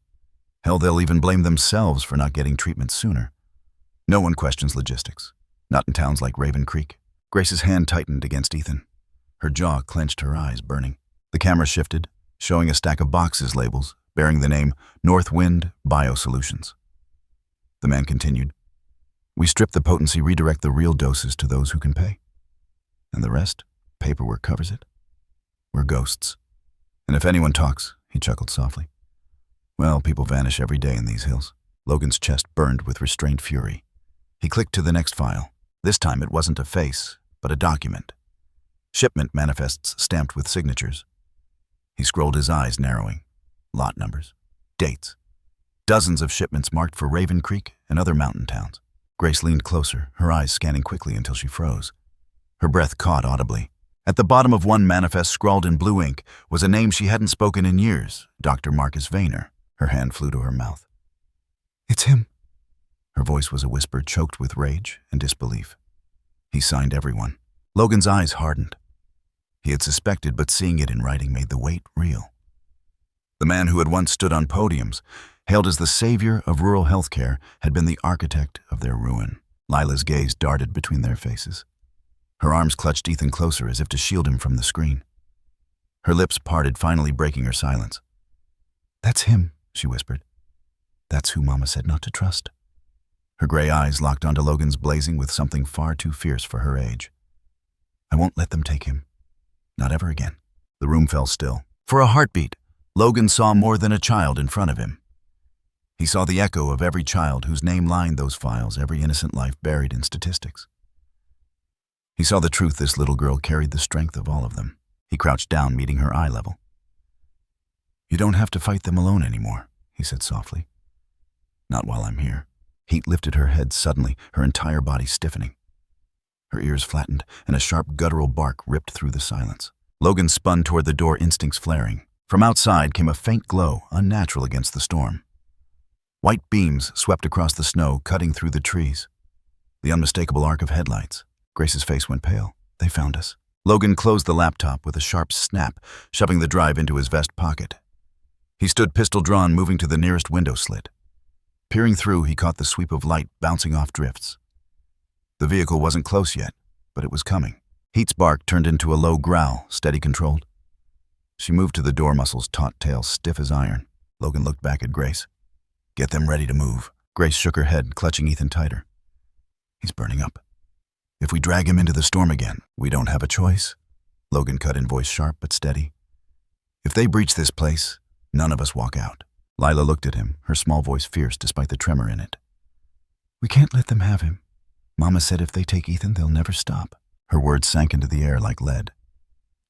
Hell, they'll even blame themselves for not getting treatment sooner. No one questions logistics, not in towns like Raven Creek." Grace's hand tightened against Ethan. Her jaw clenched, her eyes burning. The camera shifted, showing a stack of boxes, labels, bearing the name North Wind Biosolutions. The man continued. We strip the potency, redirect the real doses to those who can pay. And the rest, paperwork covers it. We're ghosts. And if anyone talks, he chuckled softly. Well, people vanish every day in these hills. Logan's chest burned with restrained fury. He clicked to the next file. This time it wasn't a face, but a document. Shipment manifests stamped with signatures. He scrolled, his eyes narrowing. Lot numbers. Dates. Dozens of shipments marked for Raven Creek and other mountain towns. Grace leaned closer, her eyes scanning quickly until she froze. Her breath caught audibly. At the bottom of one manifest, scrawled in blue ink, was a name she hadn't spoken in years, Dr. Marcus Vayner. Her hand flew to her mouth. It's him. Her voice was a whisper choked with rage and disbelief. He signed everyone. Logan's eyes hardened. He had suspected, but seeing it in writing made the weight real. The man who had once stood on podiums, hailed as the savior of rural healthcare, had been the architect of their ruin. Lila's gaze darted between their faces. Her arms clutched Ethan closer as if to shield him from the screen. Her lips parted, finally breaking her silence. That's him, she whispered. That's who Mama said not to trust. Her gray eyes locked onto Logan's, blazing with something far too fierce for her age. I won't let them take him. Not ever again. The room fell still. For a heartbeat, Logan saw more than a child in front of him. He saw the echo of every child whose name lined those files, every innocent life buried in statistics. He saw the truth this little girl carried, the strength of all of them. He crouched down, meeting her eye level. You don't have to fight them alone anymore, he said softly. Not while I'm here. Heat lifted her head suddenly, her entire body stiffening. Her ears flattened, and a sharp guttural bark ripped through the silence. Logan spun toward the door, instincts flaring. From outside came a faint glow, unnatural against the storm. White beams swept across the snow, cutting through the trees. The unmistakable arc of headlights. Grace's face went pale. They found us. Logan closed the laptop with a sharp snap, shoving the drive into his vest pocket. He stood pistol drawn, moving to the nearest window slit. Peering through, he caught the sweep of light bouncing off drifts. The vehicle wasn't close yet, but it was coming. Heat's bark turned into a low growl, steady, controlled. She moved to the door, muscles taut, tail stiff as iron. Logan looked back at Grace. Get them ready to move. Grace shook her head, clutching Ethan tighter. He's burning up. If we drag him into the storm again, we don't have a choice. Logan cut in, voice sharp but steady. If they breach this place, none of us walk out. Lila looked at him, her small voice fierce despite the tremor in it. We can't let them have him. Mama said if they take Ethan, they'll never stop. Her words sank into the air like lead.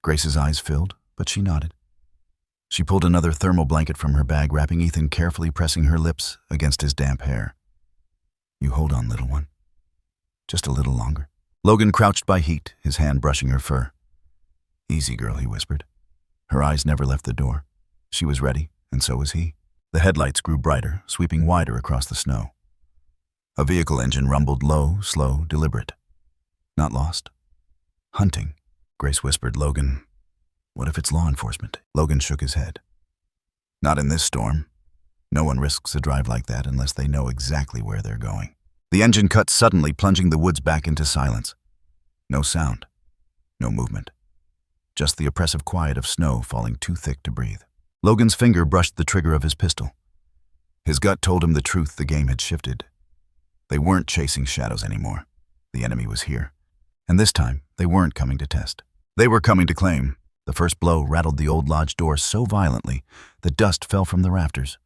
Grace's eyes filled, but she nodded. She pulled another thermal blanket from her bag, wrapping Ethan, carefully pressing her lips against his damp hair. You hold on, little one. Just a little longer. Logan crouched by Heat, his hand brushing her fur. Easy, girl, he whispered. Her eyes never left the door. She was ready, and so was he. The headlights grew brighter, sweeping wider across the snow. A vehicle engine rumbled, low, slow, deliberate. Not lost. Hunting, Grace whispered. Logan, what if it's law enforcement? Logan shook his head. Not in this storm. No one risks a drive like that unless they know exactly where they're going. The engine cut suddenly, plunging the woods back into silence. No sound. No movement. Just the oppressive quiet of snow falling too thick to breathe. Logan's finger brushed the trigger of his pistol. His gut told him the truth. The game had shifted. They weren't chasing shadows anymore. The enemy was here. And this time, they weren't coming to test. They were coming to claim. The first blow rattled the old lodge door so violently that dust fell from the rafters.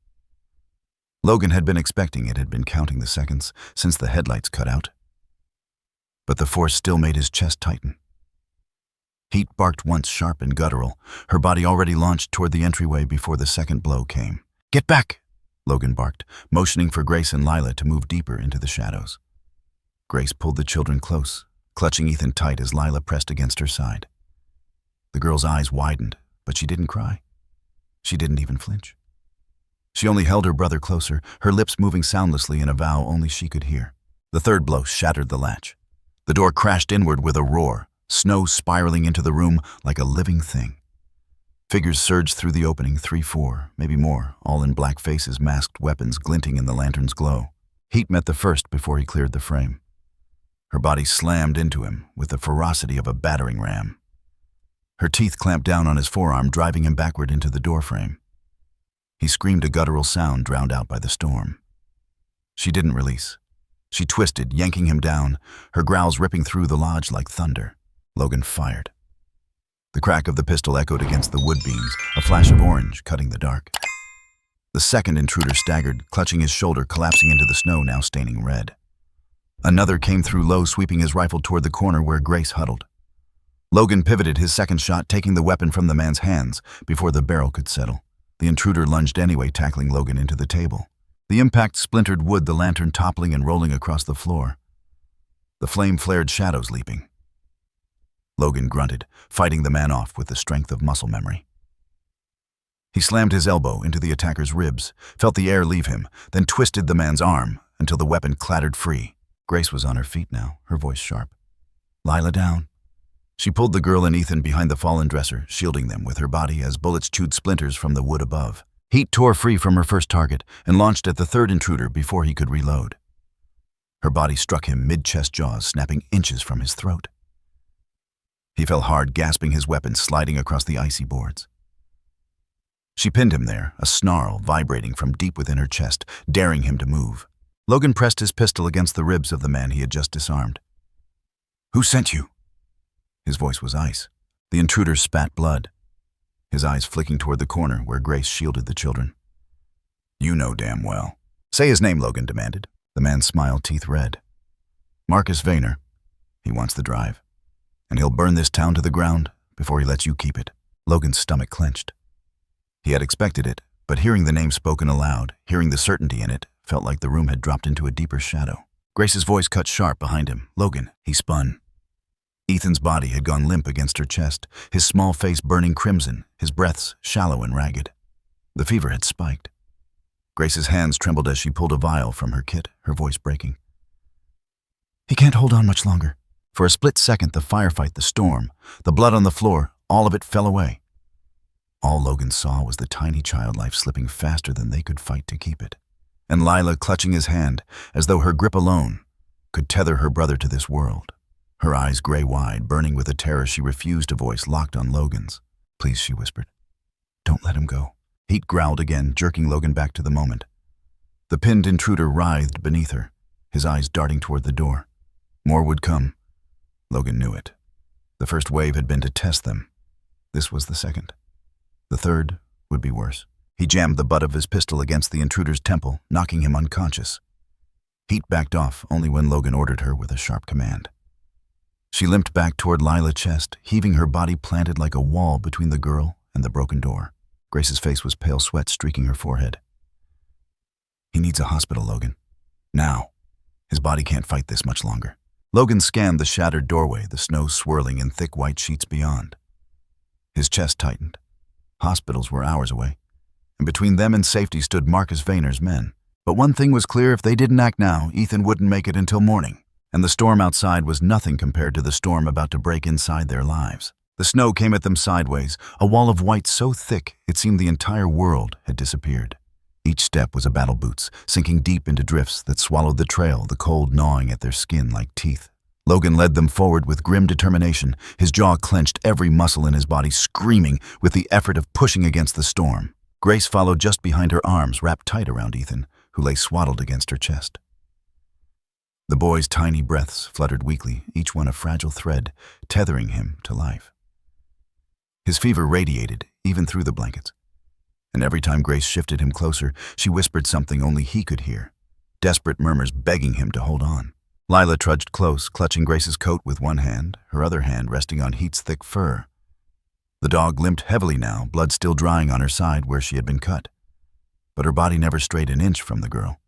Logan had been expecting it, had been counting the seconds since the headlights cut out. But the force still made his chest tighten. Heat barked once, sharp and guttural, her body already launched toward the entryway before the second blow came. Get back, Logan barked, motioning for Grace and Lila to move deeper into the shadows. Grace pulled the children close, clutching Ethan tight as Lila pressed against her side. The girl's eyes widened, but she didn't cry. She didn't even flinch. She only held her brother closer, her lips moving soundlessly in a vow only she could hear. The third blow shattered the latch. The door crashed inward with a roar, snow spiraling into the room like a living thing. Figures surged through the opening, 3, 4, maybe more, all in black faces, masked weapons glinting in the lantern's glow. Heat met the first before he cleared the frame. Her body slammed into him with the ferocity of a battering ram. Her teeth clamped down on his forearm, driving him backward into the doorframe. He screamed, a guttural sound drowned out by the storm. She didn't release. She twisted, yanking him down, her growls ripping through the lodge like thunder. Logan fired. The crack of the pistol echoed against the wood beams, a flash of orange cutting the dark. The second intruder staggered, clutching his shoulder, collapsing into the snow, now staining red. Another came through low, sweeping his rifle toward the corner where Grace huddled. Logan pivoted his second shot, taking the weapon from the man's hands before the barrel could settle. The intruder lunged anyway, tackling Logan into the table. The impact splintered wood, the lantern toppling and rolling across the floor. The flame flared, shadows leaping. Logan grunted, fighting the man off with the strength of muscle memory. He slammed his elbow into the attacker's ribs, felt the air leave him, then twisted the man's arm until the weapon clattered free. Grace was on her feet now, her voice sharp. "Lila, down." She pulled the girl and Ethan behind the fallen dresser, shielding them with her body as bullets chewed splinters from the wood above. Heat tore free from her first target and launched at the third intruder before he could reload. Her body struck him mid-chest, jaws snapping inches from his throat. He fell hard, gasping, his weapon sliding across the icy boards. She pinned him there, a snarl vibrating from deep within her chest, daring him to move. Logan pressed his pistol against the ribs of the man he had just disarmed. "Who sent you?" His voice was ice. The intruder spat blood, his eyes flicking toward the corner where Grace shielded the children. "You know damn well." "Say his name," Logan demanded. The man smiled, teeth red. "Marcus Vayner. He wants the drive. And he'll burn this town to the ground before he lets you keep it." Logan's stomach clenched. He had expected it, but hearing the name spoken aloud, hearing the certainty in it, felt like the room had dropped into a deeper shadow. Grace's voice cut sharp behind him. "Logan." He spun. Ethan's body had gone limp against her chest, his small face burning crimson, his breaths shallow and ragged. The fever had spiked. Grace's hands trembled as she pulled a vial from her kit, her voice breaking. "He can't hold on much longer." For a split second, the firefight, the storm, the blood on the floor, all of it fell away. All Logan saw was the tiny child life slipping faster than they could fight to keep it. And Lila clutching his hand, as though her grip alone could tether her brother to this world. Her eyes gray-wide, burning with a terror she refused to voice, locked on Logan's. "Please," she whispered. "Don't let him go." Heat growled again, jerking Logan back to the moment. The pinned intruder writhed beneath her, his eyes darting toward the door. More would come. Logan knew it. The first wave had been to test them. This was the second. The third would be worse. He jammed the butt of his pistol against the intruder's temple, knocking him unconscious. Heat backed off only when Logan ordered her with a sharp command. She limped back toward Lila's chest, heaving her body planted like a wall between the girl and the broken door. Grace's face was pale sweat streaking her forehead. "He needs a hospital, Logan. Now. His body can't fight this much longer." Logan scanned the shattered doorway, the snow swirling in thick white sheets beyond. His chest tightened. Hospitals were hours away, and between them and safety stood Marcus Vayner's men. But one thing was clear: if they didn't act now, Ethan wouldn't make it until morning. And the storm outside was nothing compared to the storm about to break inside their lives. The snow came at them sideways, a wall of white so thick it seemed the entire world had disappeared. Each step was a battle boots, sinking deep into drifts that swallowed the trail, the cold gnawing at their skin like teeth. Logan led them forward with grim determination, his jaw clenched, every muscle in his body screaming with the effort of pushing against the storm. Grace followed just behind, her arms wrapped tight around Ethan, who lay swaddled against her chest. The boy's tiny breaths fluttered weakly, each one a fragile thread, tethering him to life. His fever radiated, even through the blankets. And every time Grace shifted him closer, she whispered something only he could hear, desperate murmurs begging him to hold on. Lila trudged close, clutching Grace's coat with one hand, her other hand resting on Heat's thick fur. The dog limped heavily now, blood still drying on her side where she had been cut. But her body never strayed an inch from the girl.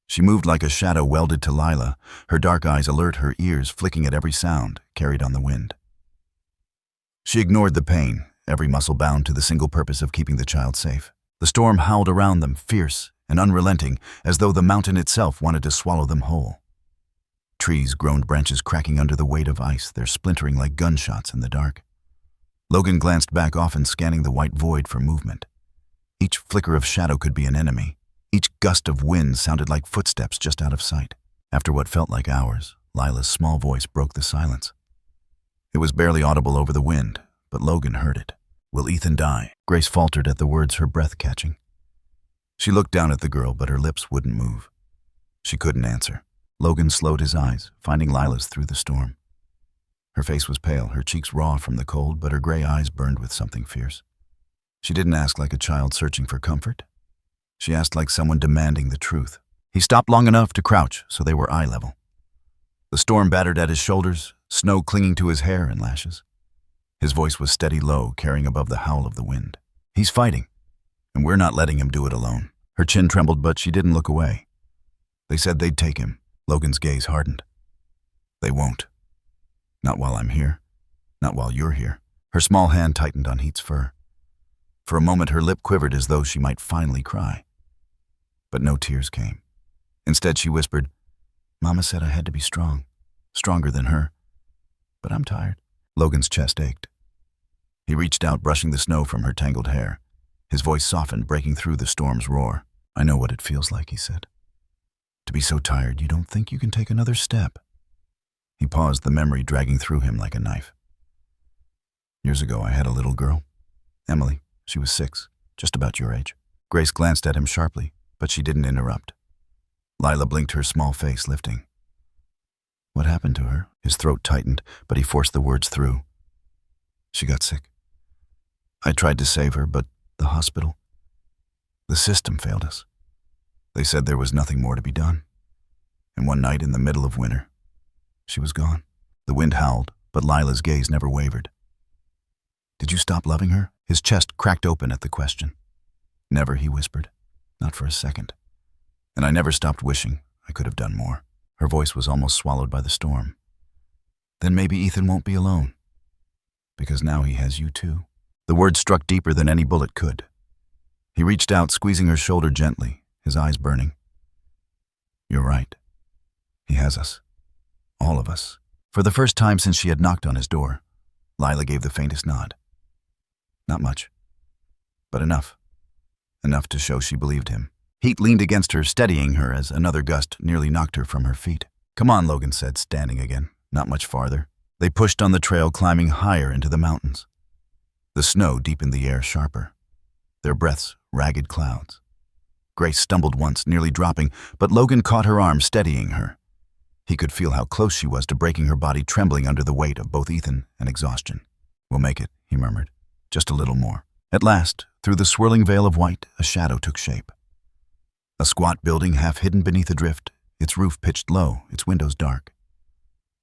She moved like a shadow welded to Lila, her dark eyes alert, her ears flicking at every sound carried on the wind. She ignored the pain, every muscle bound to the single purpose of keeping the child safe. The storm howled around them, fierce and unrelenting, as though the mountain itself wanted to swallow them whole. Trees groaned, branches cracking under the weight of ice, their splintering like gunshots in the dark. Logan glanced back, often scanning the white void for movement. Each flicker of shadow could be an enemy. Each gust of wind sounded like footsteps just out of sight. After what felt like hours, Lila's small voice broke the silence. It was barely audible over the wind, but Logan heard it. "Will Ethan die?" Grace faltered at the words, her breath catching. She looked down at the girl, but her lips wouldn't move. She couldn't answer. Logan slowed his eyes, finding Lila's through the storm. Her face was pale, her cheeks raw from the cold, but her gray eyes burned with something fierce. She didn't ask like a child searching for comfort. She asked like someone demanding the truth. He stopped long enough to crouch so they were eye level. The storm battered at his shoulders, snow clinging to his hair and lashes. His voice was steady low, carrying above the howl of the wind. He's fighting, and we're not letting him do it alone. Her chin trembled, but she didn't look away. They said they'd take him. Logan's gaze hardened. They won't. Not while I'm here. Not while you're here. Her small hand tightened on Heat's fur. For a moment, her lip quivered as though she might finally cry. But no tears came. Instead, she whispered, Mama said I had to be strong. Stronger than her. But I'm tired. Logan's chest ached. He reached out, brushing the snow from her tangled hair. His voice softened, breaking through the storm's roar. I know what it feels like, he said. To be so tired you don't think you can take another step. He paused, the memory dragging through him like a knife. Years ago, I had a little girl. Emily. She was 6, just about your age. Grace glanced at him sharply, but she didn't interrupt. Lila blinked, her small face lifting. What happened to her? His throat tightened, but he forced the words through. She got sick. I tried to save her, but the hospital, the system failed us. They said there was nothing more to be done. And one night in the middle of winter, she was gone. The wind howled, but Lila's gaze never wavered. Did you stop loving her? His chest cracked open at the question. Never, he whispered. Not for a second. And I never stopped wishing I could have done more. Her voice was almost swallowed by the storm. Then maybe Ethan won't be alone. Because now he has you too. The words struck deeper than any bullet could. He reached out, squeezing her shoulder gently, his eyes burning. You're right. He has us. All of us. For the first time since she had knocked on his door, Lila gave the faintest nod. Not much, but enough. Enough to show she believed him. Heat leaned against her, steadying her as another gust nearly knocked her from her feet. Come on, Logan said, standing again. Not much farther. They pushed on the trail, climbing higher into the mountains. The snow deepened the air sharper. Their breaths, ragged clouds. Grace stumbled once, nearly dropping, but Logan caught her arm, steadying her. He could feel how close she was to breaking, her body trembling under the weight of both Ethan and exhaustion. We'll make it, he murmured. Just a little more. At last, through the swirling veil of white, a shadow took shape. A squat building half hidden beneath a drift, its roof pitched low, its windows dark.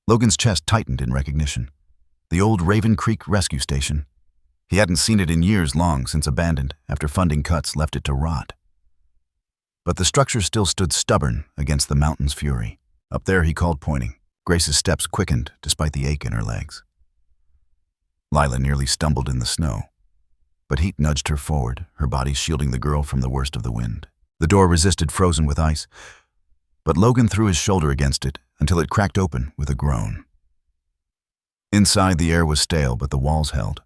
Logan's chest tightened in recognition. The old Raven Creek rescue station. He hadn't seen it in years, long since abandoned after funding cuts left it to rot. But the structure still stood stubborn against the mountain's fury. Up there, he called, pointing. Grace's steps quickened despite the ache in her legs. Lila nearly stumbled in the snow, but Heat nudged her forward, her body shielding the girl from the worst of the wind. The door resisted, frozen with ice, but Logan threw his shoulder against it until it cracked open with a groan. Inside, the air was stale, but the walls held.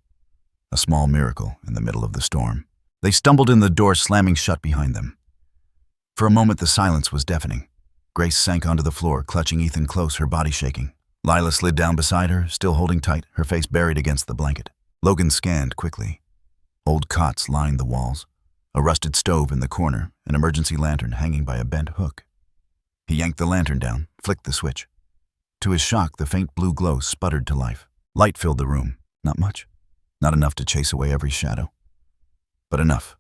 A small miracle in the middle of the storm. They stumbled in, the door slamming shut behind them. For a moment, the silence was deafening. Grace sank onto the floor, clutching Ethan close, her body shaking. Lila slid down beside her, still holding tight, her face buried against the blanket. Logan scanned quickly. Old cots lined the walls, a rusted stove in the corner, an emergency lantern hanging by a bent hook. He yanked the lantern down, flicked the switch. To his shock, the faint blue glow sputtered to life. Light filled the room. Not much. Not enough to chase away every shadow. But enough.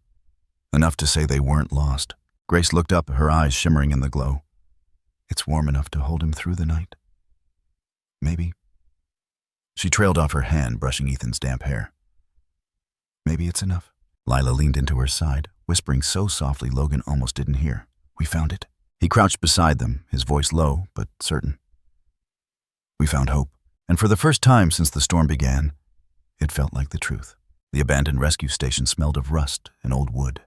Enough to say they weren't lost. Grace looked up, her eyes shimmering in the glow. It's warm enough to hold him through the night. Maybe. She trailed off her hand, brushing Ethan's damp hair. Maybe it's enough. Lila leaned into her side, whispering so softly Logan almost didn't hear. We found it. He crouched beside them, his voice low but certain. We found hope. And for the first time since the storm began, it felt like the truth. The abandoned rescue station smelled of rust and old wood.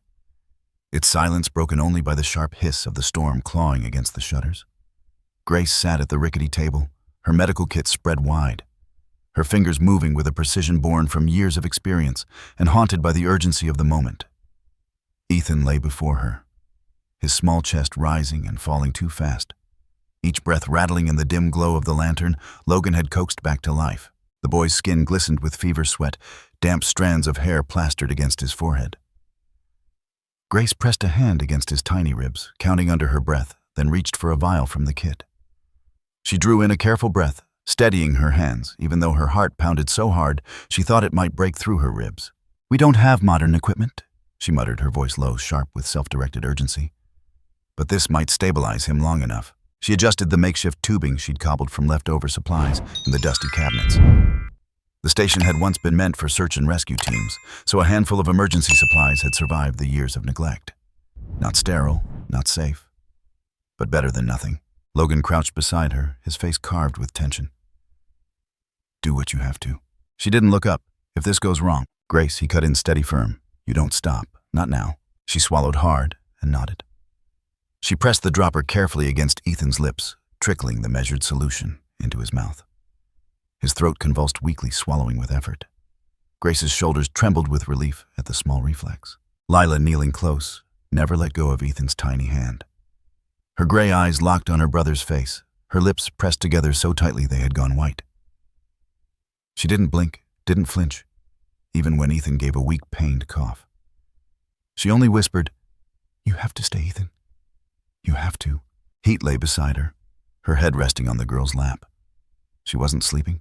Its silence broken only by the sharp hiss of the storm clawing against the shutters. Grace sat at the rickety table, her medical kit spread wide, her fingers moving with a precision born from years of experience and haunted by the urgency of the moment. Ethan lay before her, his small chest rising and falling too fast. Each breath rattling in the dim glow of the lantern Logan had coaxed back to life. The boy's skin glistened with fever sweat, damp strands of hair plastered against his forehead. Grace pressed a hand against his tiny ribs, counting under her breath, then reached for a vial from the kit. She drew in a careful breath, steadying her hands, even though her heart pounded so hard she thought it might break through her ribs. "We don't have modern equipment," she muttered, her voice low, sharp with self-directed urgency. But this might stabilize him long enough. She adjusted the makeshift tubing she'd cobbled from leftover supplies in the dusty cabinets. The station had once been meant for search and rescue teams, so a handful of emergency supplies had survived the years of neglect. Not sterile, not safe, but better than nothing. Logan crouched beside her, his face carved with tension. "Do what you have to." She didn't look up. "If this goes wrong." "Grace," he cut in steady firm. "You don't stop. Not now." She swallowed hard and nodded. She pressed the dropper carefully against Ethan's lips, trickling the measured solution into his mouth. His throat convulsed weakly, swallowing with effort. Grace's shoulders trembled with relief at the small reflex. Lila, kneeling close, never let go of Ethan's tiny hand. Her gray eyes locked on her brother's face, her lips pressed together so tightly they had gone white. She didn't blink, didn't flinch, even when Ethan gave a weak, pained cough. She only whispered, "You have to stay, Ethan. You have to." Heat lay beside her, her head resting on the girl's lap. She wasn't sleeping.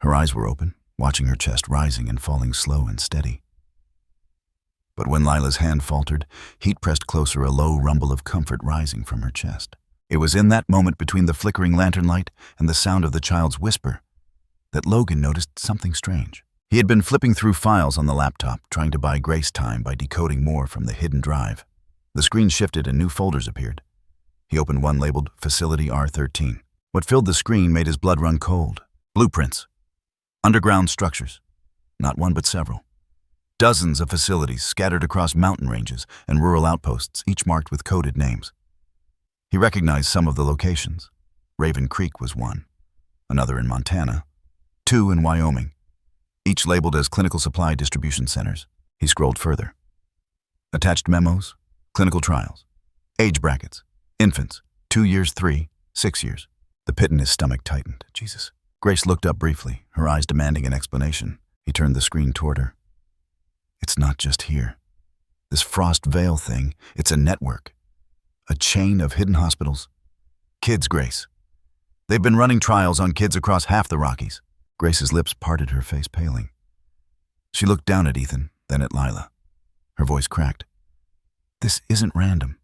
Her eyes were open, watching her chest rising and falling slow and steady. But when Lila's hand faltered, Heat pressed closer, a low rumble of comfort rising from her chest. It was in that moment between the flickering lantern light and the sound of the child's whisper that Logan noticed something strange. He had been flipping through files on the laptop, trying to buy Grace time by decoding more from the hidden drive. The screen shifted and new folders appeared. He opened one labeled Facility R13. What filled the screen made his blood run cold. Blueprints. Underground structures. Not one but several. Dozens of facilities scattered across mountain ranges and rural outposts, each marked with coded names. He recognized some of the locations. Raven Creek was one, another in Montana, two in Wyoming, each labeled as clinical supply distribution centers. He scrolled further. Attached memos, clinical trials, age brackets, infants, 2 years, 3, 6 years. The pit in his stomach tightened. Jesus. Grace looked up briefly, her eyes demanding an explanation. He turned the screen toward her. "It's not just here. This FrostVeil thing, it's a network. A chain of hidden hospitals. Kids, Grace. They've been running trials on kids across half the Rockies." Grace's lips parted, her face paling. She looked down at Ethan, then at Lila. Her voice cracked. "This isn't random.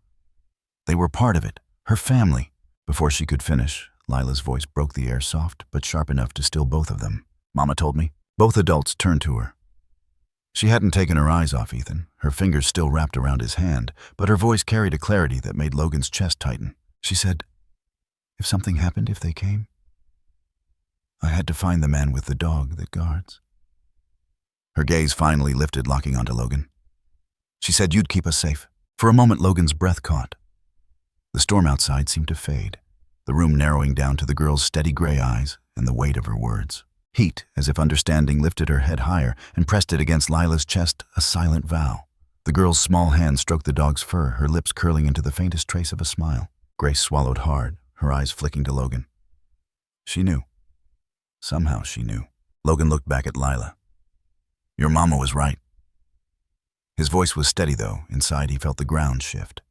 They were part of it. Her family." Before she could finish, Lila's voice broke the air, soft but sharp enough to still both of them. "Mama told me." Both adults turned to her. She hadn't taken her eyes off Ethan, her fingers still wrapped around his hand, but her voice carried a clarity that made Logan's chest tighten. She said, "If something happened, if they came, I had to find the man with the dog that guards." Her gaze finally lifted, locking onto Logan. "She said you'd keep us safe." For a moment, Logan's breath caught. The storm outside seemed to fade, the room narrowing down to the girl's steady gray eyes and the weight of her words. Heat, as if understanding, lifted her head higher and pressed it against Lila's chest, a silent vow. The girl's small hand stroked the dog's fur, her lips curling into the faintest trace of a smile. Grace swallowed hard, her eyes flicking to Logan. She knew. Somehow she knew. Logan looked back at Lila. "Your mama was right." His voice was steady, though. Inside, he felt the ground shift.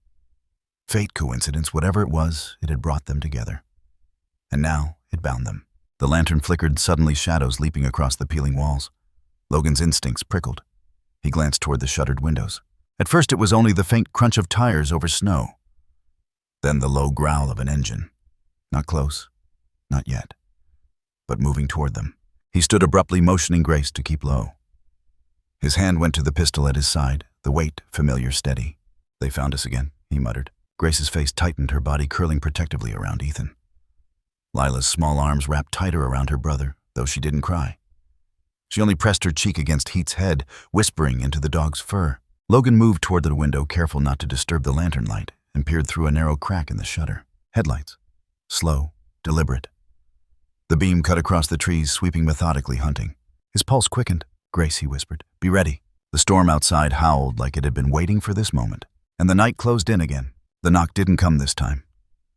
Fate, coincidence, whatever it was, it had brought them together. And now, it bound them. The lantern flickered, suddenly shadows leaping across the peeling walls. Logan's instincts prickled. He glanced toward the shuttered windows. At first, it was only the faint crunch of tires over snow. Then the low growl of an engine. Not close. Not yet. But moving toward them. He stood abruptly, motioning Grace to keep low. His hand went to the pistol at his side, the weight familiar, steady. "They found us again," he muttered. Grace's face tightened, her body curling protectively around Ethan. Lila's small arms wrapped tighter around her brother, though she didn't cry. She only pressed her cheek against Heat's head, whispering into the dog's fur. Logan moved toward the window, careful not to disturb the lantern light, and peered through a narrow crack in the shutter. Headlights. Slow, deliberate. The beam cut across the trees, sweeping methodically, hunting. His pulse quickened. "Grace," he whispered, "be ready." The storm outside howled like it had been waiting for this moment, and the night closed in again. The knock didn't come this time.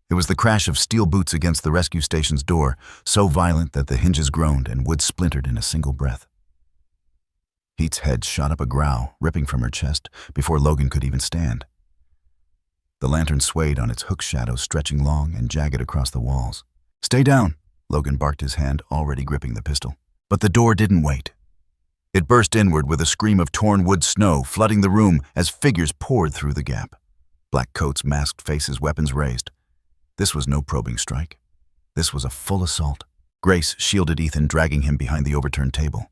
It was the crash of steel boots against the rescue station's door, so violent that the hinges groaned and wood splintered in a single breath. Heat's head shot up a growl, ripping from her chest, before Logan could even stand. The lantern swayed on its hook shadow, stretching long and jagged across the walls. "Stay down," Logan barked, his hand already gripping the pistol. But the door didn't wait. It burst inward with a scream of torn wood snow, flooding the room as figures poured through the gap. Black coats, masked faces, weapons raised. This was no probing strike. This was a full assault. Grace shielded Ethan, dragging him behind the overturned table.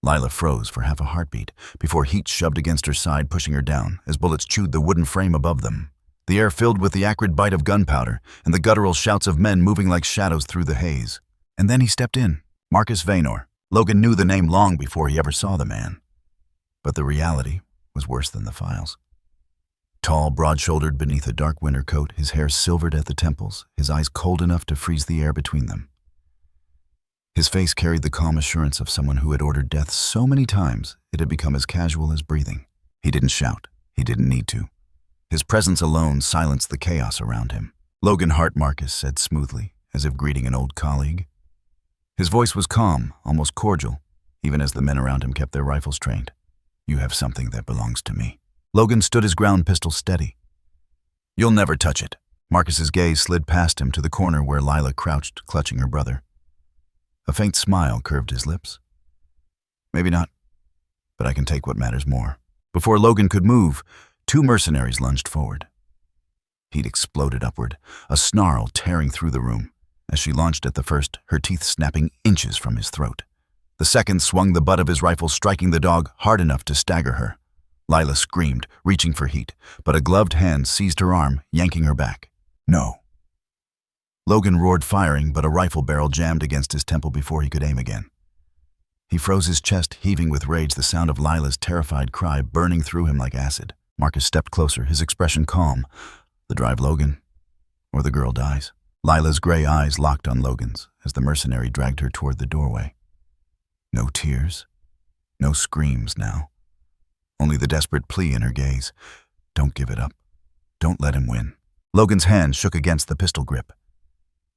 Lila froze for half a heartbeat before heat shoved against her side, pushing her down as bullets chewed the wooden frame above them. The air filled with the acrid bite of gunpowder and the guttural shouts of men moving like shadows through the haze. And then he stepped in, Marcus Vaynor. Logan knew the name long before he ever saw the man. But the reality was worse than the files. Tall, broad-shouldered beneath a dark winter coat, his hair silvered at the temples, his eyes cold enough to freeze the air between them. His face carried the calm assurance of someone who had ordered death so many times it had become as casual as breathing. He didn't shout. He didn't need to. His presence alone silenced the chaos around him. "Logan Hart," Marcus said smoothly, as if greeting an old colleague. His voice was calm, almost cordial, even as the men around him kept their rifles trained. "You have something that belongs to me." Logan stood his ground, pistol steady. "You'll never touch it." Marcus's gaze slid past him to the corner where Lila crouched, clutching her brother. A faint smile curved his lips. "Maybe not, but I can take what matters more." Before Logan could move, two mercenaries lunged forward. Heat exploded upward, a snarl tearing through the room. As she launched at the first, her teeth snapping inches from his throat. The second swung the butt of his rifle, striking the dog hard enough to stagger her. Lila screamed, reaching for Heat, but a gloved hand seized her arm, yanking her back. "No." Logan roared, firing, but a rifle barrel jammed against his temple before he could aim again. He froze, his chest heaving with rage, the sound of Lila's terrified cry burning through him like acid. Marcus stepped closer, his expression calm. "The drive, Logan, or the girl dies." Lila's gray eyes locked on Logan's as the mercenary dragged her toward the doorway. No tears, no screams now. Only the desperate plea in her gaze. Don't give it up. Don't let him win. Logan's hand shook against the pistol grip.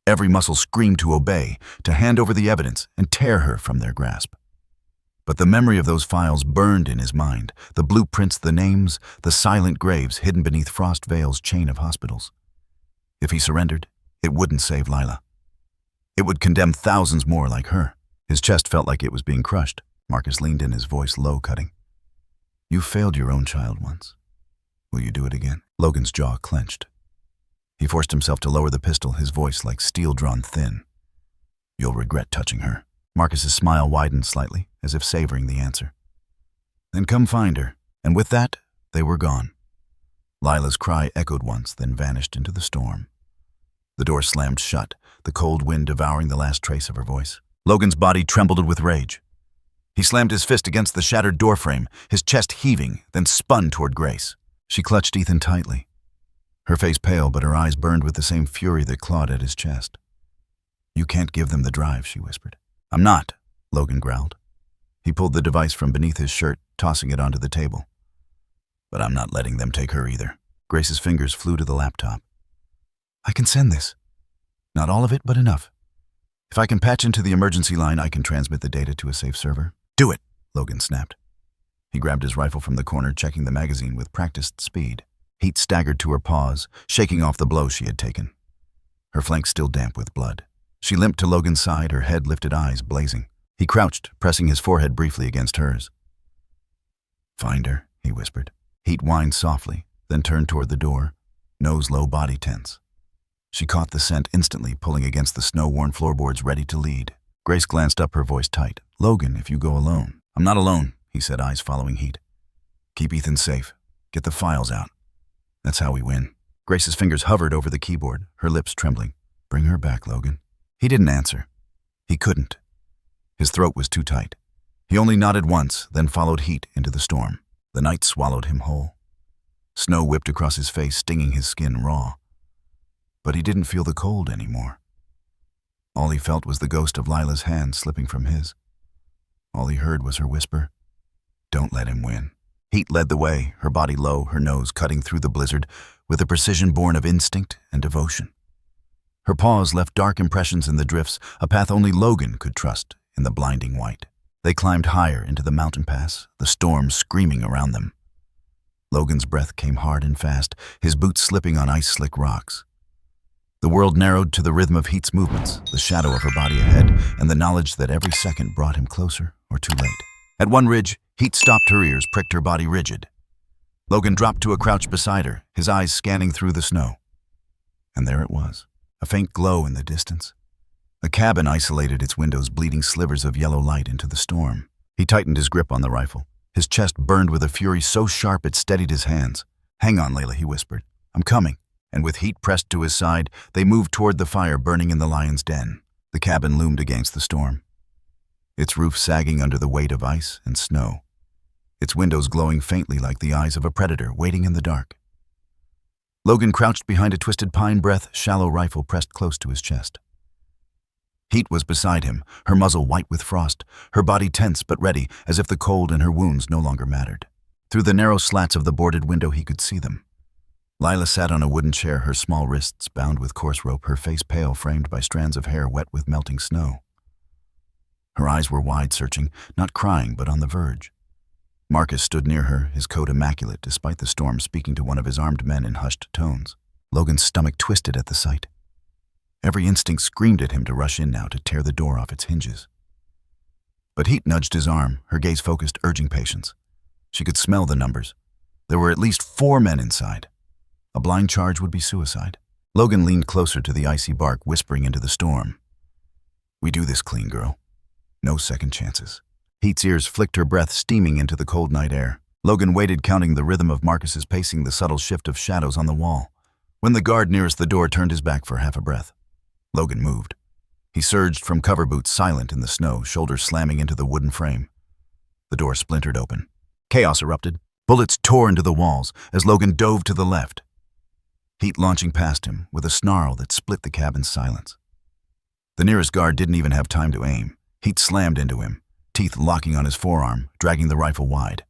Every muscle screamed to obey, to hand over the evidence and tear her from their grasp. But the memory of those files burned in his mind, the blueprints, the names, the silent graves hidden beneath FrostVeil's chain of hospitals. If he surrendered, it wouldn't save Lila. It would condemn thousands more like her. His chest felt like it was being crushed. Marcus leaned in, his voice low, cutting. "You failed your own child once. Will you do it again?" Logan's jaw clenched. He forced himself to lower the pistol, his voice like steel drawn thin. "You'll regret touching her." Marcus's smile widened slightly, as if savoring the answer. "Then come find her." And with that, they were gone. Lila's cry echoed once, then vanished into the storm. The door slammed shut, the cold wind devouring the last trace of her voice. Logan's body trembled with rage. He slammed his fist against the shattered doorframe, his chest heaving, then spun toward Grace. She clutched Ethan tightly. Her face pale, but her eyes burned with the same fury that clawed at his chest. "You can't give them the drive," she whispered. "I'm not," Logan growled. He pulled the device from beneath his shirt, tossing it onto the table. "But I'm not letting them take her either." Grace's fingers flew to the laptop. "I can send this. Not all of it, but enough. If I can patch into the emergency line, I can transmit the data to a safe server." "Do it," Logan snapped. He grabbed his rifle from the corner, checking the magazine with practiced speed. Heat staggered to her paws, shaking off the blow she had taken. Her flanks still damp with blood. She limped to Logan's side, her head lifted, eyes blazing. He crouched, pressing his forehead briefly against hers. "Find her," he whispered. Heat whined softly, then turned toward the door, nose low, body tense. She caught the scent instantly, pulling against the snow-worn floorboards, ready to lead. Grace glanced up, her voice tight. "Logan, if you go alone." "I'm not alone," he said, eyes following Heat. "Keep Ethan safe. Get the files out. That's how we win." Grace's fingers hovered over the keyboard, her lips trembling. "Bring her back, Logan." He didn't answer. He couldn't. His throat was too tight. He only nodded once, then followed Heat into the storm. The night swallowed him whole. Snow whipped across his face, stinging his skin raw. But he didn't feel the cold anymore. All he felt was the ghost of Lila's hand slipping from his. All he heard was her whisper, "Don't let him win." Heat led the way, her body low, her nose cutting through the blizzard, with a precision born of instinct and devotion. Her paws left dark impressions in the drifts, a path only Logan could trust in the blinding white. They climbed higher into the mountain pass, the storm screaming around them. Logan's breath came hard and fast, his boots slipping on ice-slick rocks. The world narrowed to the rhythm of Heat's movements, the shadow of her body ahead, and the knowledge that every second brought him closer or too late. At one ridge, Heat stopped her ears, pricked her body rigid. Logan dropped to a crouch beside her, his eyes scanning through the snow. And there it was, a faint glow in the distance. A cabin isolated, its windows bleeding slivers of yellow light into the storm. He tightened his grip on the rifle. His chest burned with a fury so sharp it steadied his hands. "Hang on, Layla," he whispered. "I'm coming." And with Heat pressed to his side, they moved toward the fire burning in the lion's den. The cabin loomed against the storm, its roof sagging under the weight of ice and snow, its windows glowing faintly like the eyes of a predator waiting in the dark. Logan crouched behind a twisted pine breath, shallow rifle pressed close to his chest. Heat was beside him, her muzzle white with frost, her body tense but ready, as if the cold and her wounds no longer mattered. Through the narrow slats of the boarded window he could see them. Lila sat on a wooden chair, her small wrists bound with coarse rope, her face pale, framed by strands of hair wet with melting snow. Her eyes were wide, searching, not crying, but on the verge. Marcus stood near her, his coat immaculate despite the storm, speaking to one of his armed men in hushed tones. Logan's stomach twisted at the sight. Every instinct screamed at him to rush in now, to tear the door off its hinges. But Heat nudged his arm, her gaze focused, urging patience. She could smell the numbers. There were at least 4 men inside. A blind charge would be suicide. Logan leaned closer to the icy bark, whispering into the storm. "We do this clean, girl. No second chances." Heat's ears flicked, her breath steaming into the cold night air. Logan waited, counting the rhythm of Marcus's pacing, the subtle shift of shadows on the wall. When the guard nearest the door turned his back for half a breath, Logan moved. He surged from cover boots, silent in the snow, shoulders slamming into the wooden frame. The door splintered open. Chaos erupted. Bullets tore into the walls as Logan dove to the left. Heat launching past him with a snarl that split the cabin's silence. The nearest guard didn't even have time to aim. Heat slammed into him, teeth locking on his forearm, dragging the rifle wide.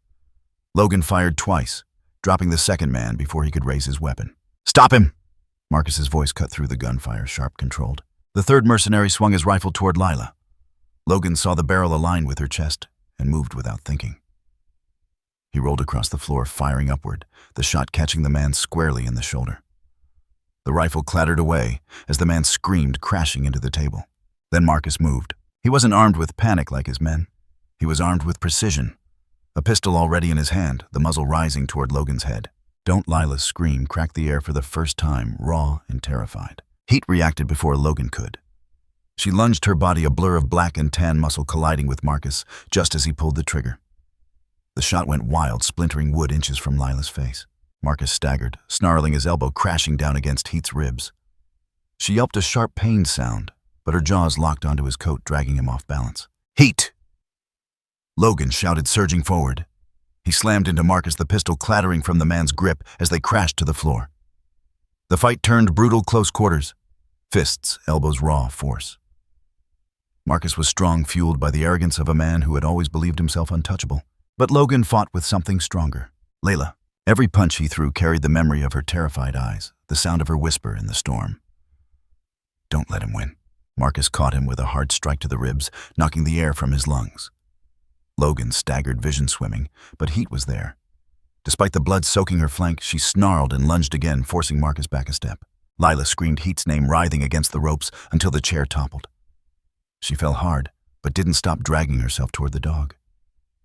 Logan fired twice, dropping the second man before he could raise his weapon. "Stop him!" Marcus's voice cut through the gunfire, sharp, controlled. The third mercenary swung his rifle toward Lila. Logan saw the barrel align with her chest and moved without thinking. He rolled across the floor, firing upward, the shot catching the man squarely in the shoulder. The rifle clattered away as the man screamed, crashing into the table. Then Marcus moved. He wasn't armed with panic like his men. He was armed with precision. A pistol already in his hand, the muzzle rising toward Logan's head. "Don't!" Lila's scream cracked the air for the first time, raw and terrified. Heat reacted before Logan could. She lunged, her body a blur of black and tan muscle colliding with Marcus just as he pulled the trigger. The shot went wild, splintering wood inches from Lila's face. Marcus staggered, snarling, his elbow crashing down against Heat's ribs. She yelped a sharp pain sound, but her jaws locked onto his coat, dragging him off balance. "Heat!" Logan shouted, surging forward. He slammed into Marcus, the pistol clattering from the man's grip as they crashed to the floor. The fight turned brutal, close quarters. Fists, elbows raw, force. Marcus was strong, fueled by the arrogance of a man who had always believed himself untouchable. But Logan fought with something stronger. Layla. Every punch he threw carried the memory of her terrified eyes, the sound of her whisper in the storm. "Don't let him win." Marcus caught him with a hard strike to the ribs, knocking the air from his lungs. Logan staggered, vision swimming, but Heat was there. Despite the blood soaking her flank, she snarled and lunged again, forcing Marcus back a step. Lila screamed Heat's name, writhing against the ropes until the chair toppled. She fell hard, but didn't stop dragging herself toward the dog.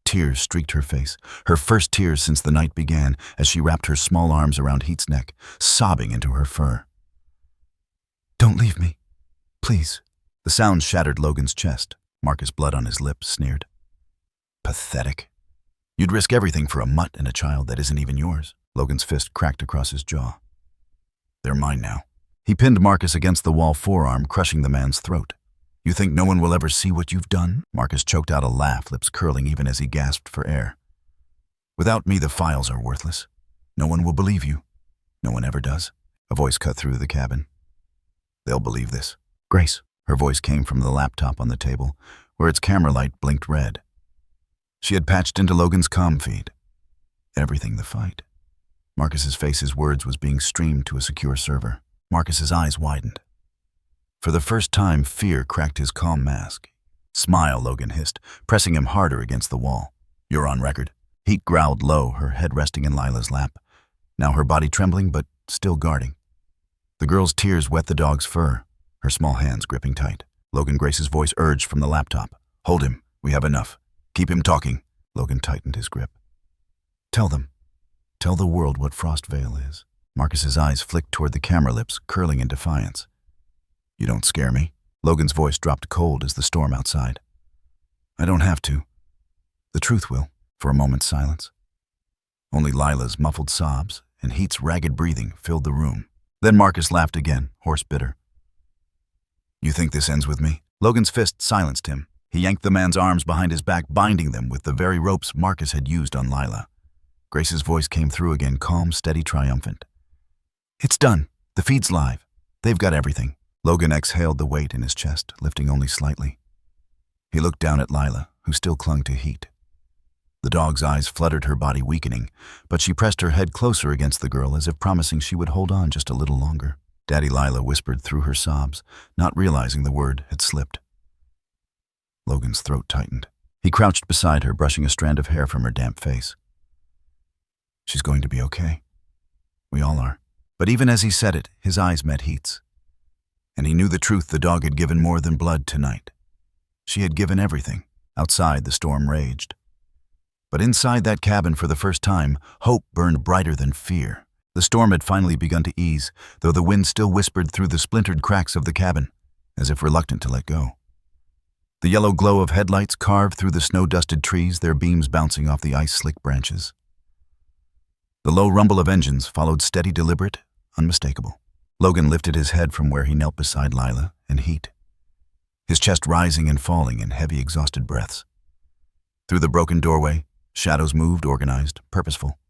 Tears streaked her face, her first tears since the night began, as she wrapped her small arms around Heat's neck, sobbing into her fur. "Don't leave me, please." The sound shattered Logan's chest. Marcus, blood on his lips, sneered. "Pathetic. You'd risk everything for a mutt and a child that isn't even yours." Logan's fist cracked across his jaw. "They're mine now." He pinned Marcus against the wall, forearm crushing the man's throat. "You think no one will ever see what you've done?" Marcus choked out a laugh, lips curling even as he gasped for air. "Without me, the files are worthless. No one will believe you. No one ever does." A voice cut through the cabin. "They'll believe this." "Grace." Her voice came from the laptop on the table, where its camera light blinked red. She had patched into Logan's comm feed. Everything the fight. Marcus's face, his words, was being streamed to a secure server. Marcus's eyes widened. For the first time, fear cracked his calm mask. "Smile," Logan hissed, pressing him harder against the wall. "You're on record." Heat growled low, her head resting in Lila's lap, now her body trembling but still guarding. The girl's tears wet the dog's fur, her small hands gripping tight. Logan Grace's voice urged from the laptop. "Hold him. We have enough. Keep him talking." Logan tightened his grip. "Tell them. Tell the world what FrostVeil is." Marcus's eyes flicked toward the camera lips, curling in defiance. "You don't scare me." Logan's voice dropped cold as the storm outside. "I don't have to. The truth will." For a moment's silence. Only Lila's muffled sobs and Heat's ragged breathing filled the room. Then Marcus laughed again, hoarse bitter. "You think this ends with me?" Logan's fist silenced him. He yanked the man's arms behind his back, binding them with the very ropes Marcus had used on Lila. Grace's voice came through again, calm, steady, triumphant. "It's done. The feed's live. They've got everything." Logan exhaled the weight in his chest, lifting only slightly. He looked down at Lila, who still clung to Heat. The dog's eyes fluttered, her body weakening, but she pressed her head closer against the girl as if promising she would hold on just a little longer. Daddy Lila whispered through her sobs, not realizing the word had slipped. Logan's throat tightened. He crouched beside her, brushing a strand of hair from her damp face. "She's going to be okay. We all are." But even as he said it, his eyes met Heat's. And he knew the truth. The dog had given more than blood tonight. She had given everything. Outside, the storm raged. But inside that cabin, for the first time, hope burned brighter than fear. The storm had finally begun to ease, though the wind still whispered through the splintered cracks of the cabin, as if reluctant to let go. The yellow glow of headlights carved through the snow-dusted trees, their beams bouncing off the ice-slick branches. The low rumble of engines followed, steady, deliberate, unmistakable. Logan lifted his head from where he knelt beside Lila and Heat, his chest rising and falling in heavy, exhausted breaths. Through the broken doorway, shadows moved, organized, purposeful.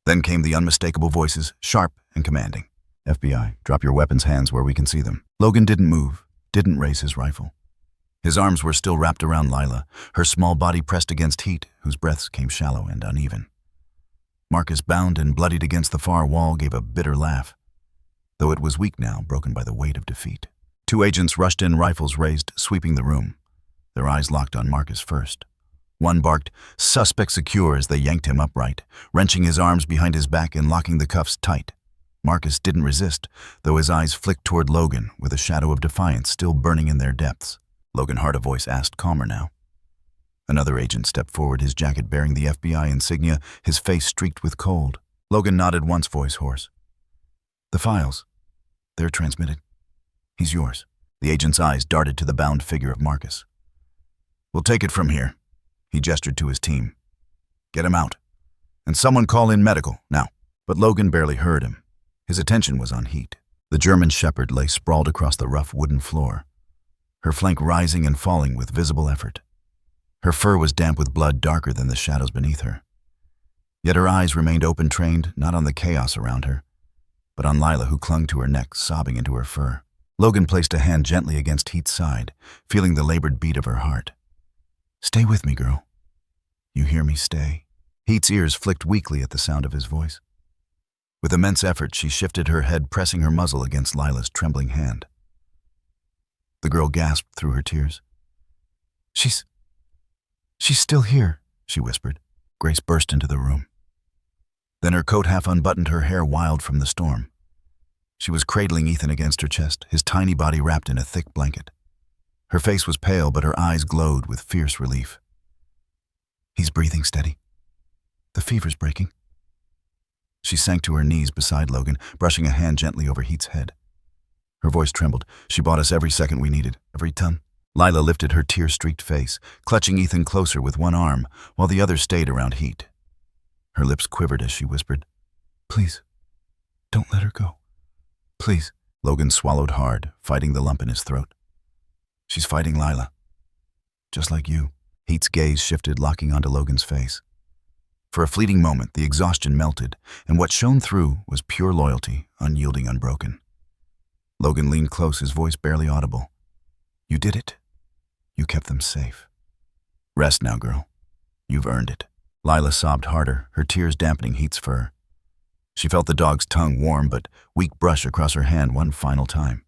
Then came the unmistakable voices, sharp and commanding. "FBI, drop your weapons, hands where we can see them." Logan didn't move, didn't raise his rifle. His arms were still wrapped around Lila, her small body pressed against Heat, whose breaths came shallow and uneven. Marcus, bound and bloodied against the far wall, gave a bitter laugh, though it was weak now, broken by the weight of defeat. Two agents rushed in, rifles raised, sweeping the room. Their eyes locked on Marcus first. One barked, "Suspect secure," as they yanked him upright, wrenching his arms behind his back and locking the cuffs tight. Marcus didn't resist, though his eyes flicked toward Logan, with a shadow of defiance still burning in their depths. Logan Hart, a voice asked, calmer now. Another agent stepped forward, his jacket bearing the FBI insignia, his face streaked with cold. Logan nodded once, voice hoarse. "The files. They're transmitted. He's yours." The agent's eyes darted to the bound figure of Marcus. "We'll take it from here." He gestured to his team. "Get him out. And someone call in medical, now." But Logan barely heard him. His attention was on Heat. The German shepherd lay sprawled across the rough wooden floor, her flank rising and falling with visible effort. Her fur was damp with blood, darker than the shadows beneath her. Yet her eyes remained open, trained not on the chaos around her, but on Lila, who clung to her neck, sobbing into her fur. Logan placed a hand gently against Heat's side, feeling the labored beat of her heart. "Stay with me, girl. You hear me? Stay." Heat's ears flicked weakly at the sound of his voice. With immense effort, she shifted her head, pressing her muzzle against Lila's trembling hand. The girl gasped through her tears. She's still here," she whispered. Grace burst into the room. Then her coat half unbuttoned, her hair wild from the storm. She was cradling Ethan against her chest, his tiny body wrapped in a thick blanket. Her face was pale, but her eyes glowed with fierce relief. "He's breathing steady. The fever's breaking." She sank to her knees beside Logan, brushing a hand gently over Heat's head. Her voice trembled. "She bought us every second we needed, every ton." Lila lifted her tear-streaked face, clutching Ethan closer with one arm, while the other stayed around Heat. Her lips quivered as she whispered, "Please, don't let her go. Please." Logan swallowed hard, fighting the lump in his throat. "She's fighting Lila. Just like you." Heat's gaze shifted, locking onto Logan's face. For a fleeting moment, the exhaustion melted, and what shone through was pure loyalty, unyielding, unbroken. Logan leaned close, his voice barely audible. "You did it. You kept them safe. Rest now, girl. You've earned it." Lila sobbed harder, her tears dampening Heat's fur. She felt the dog's tongue, warm but weak, brush across her hand one final time.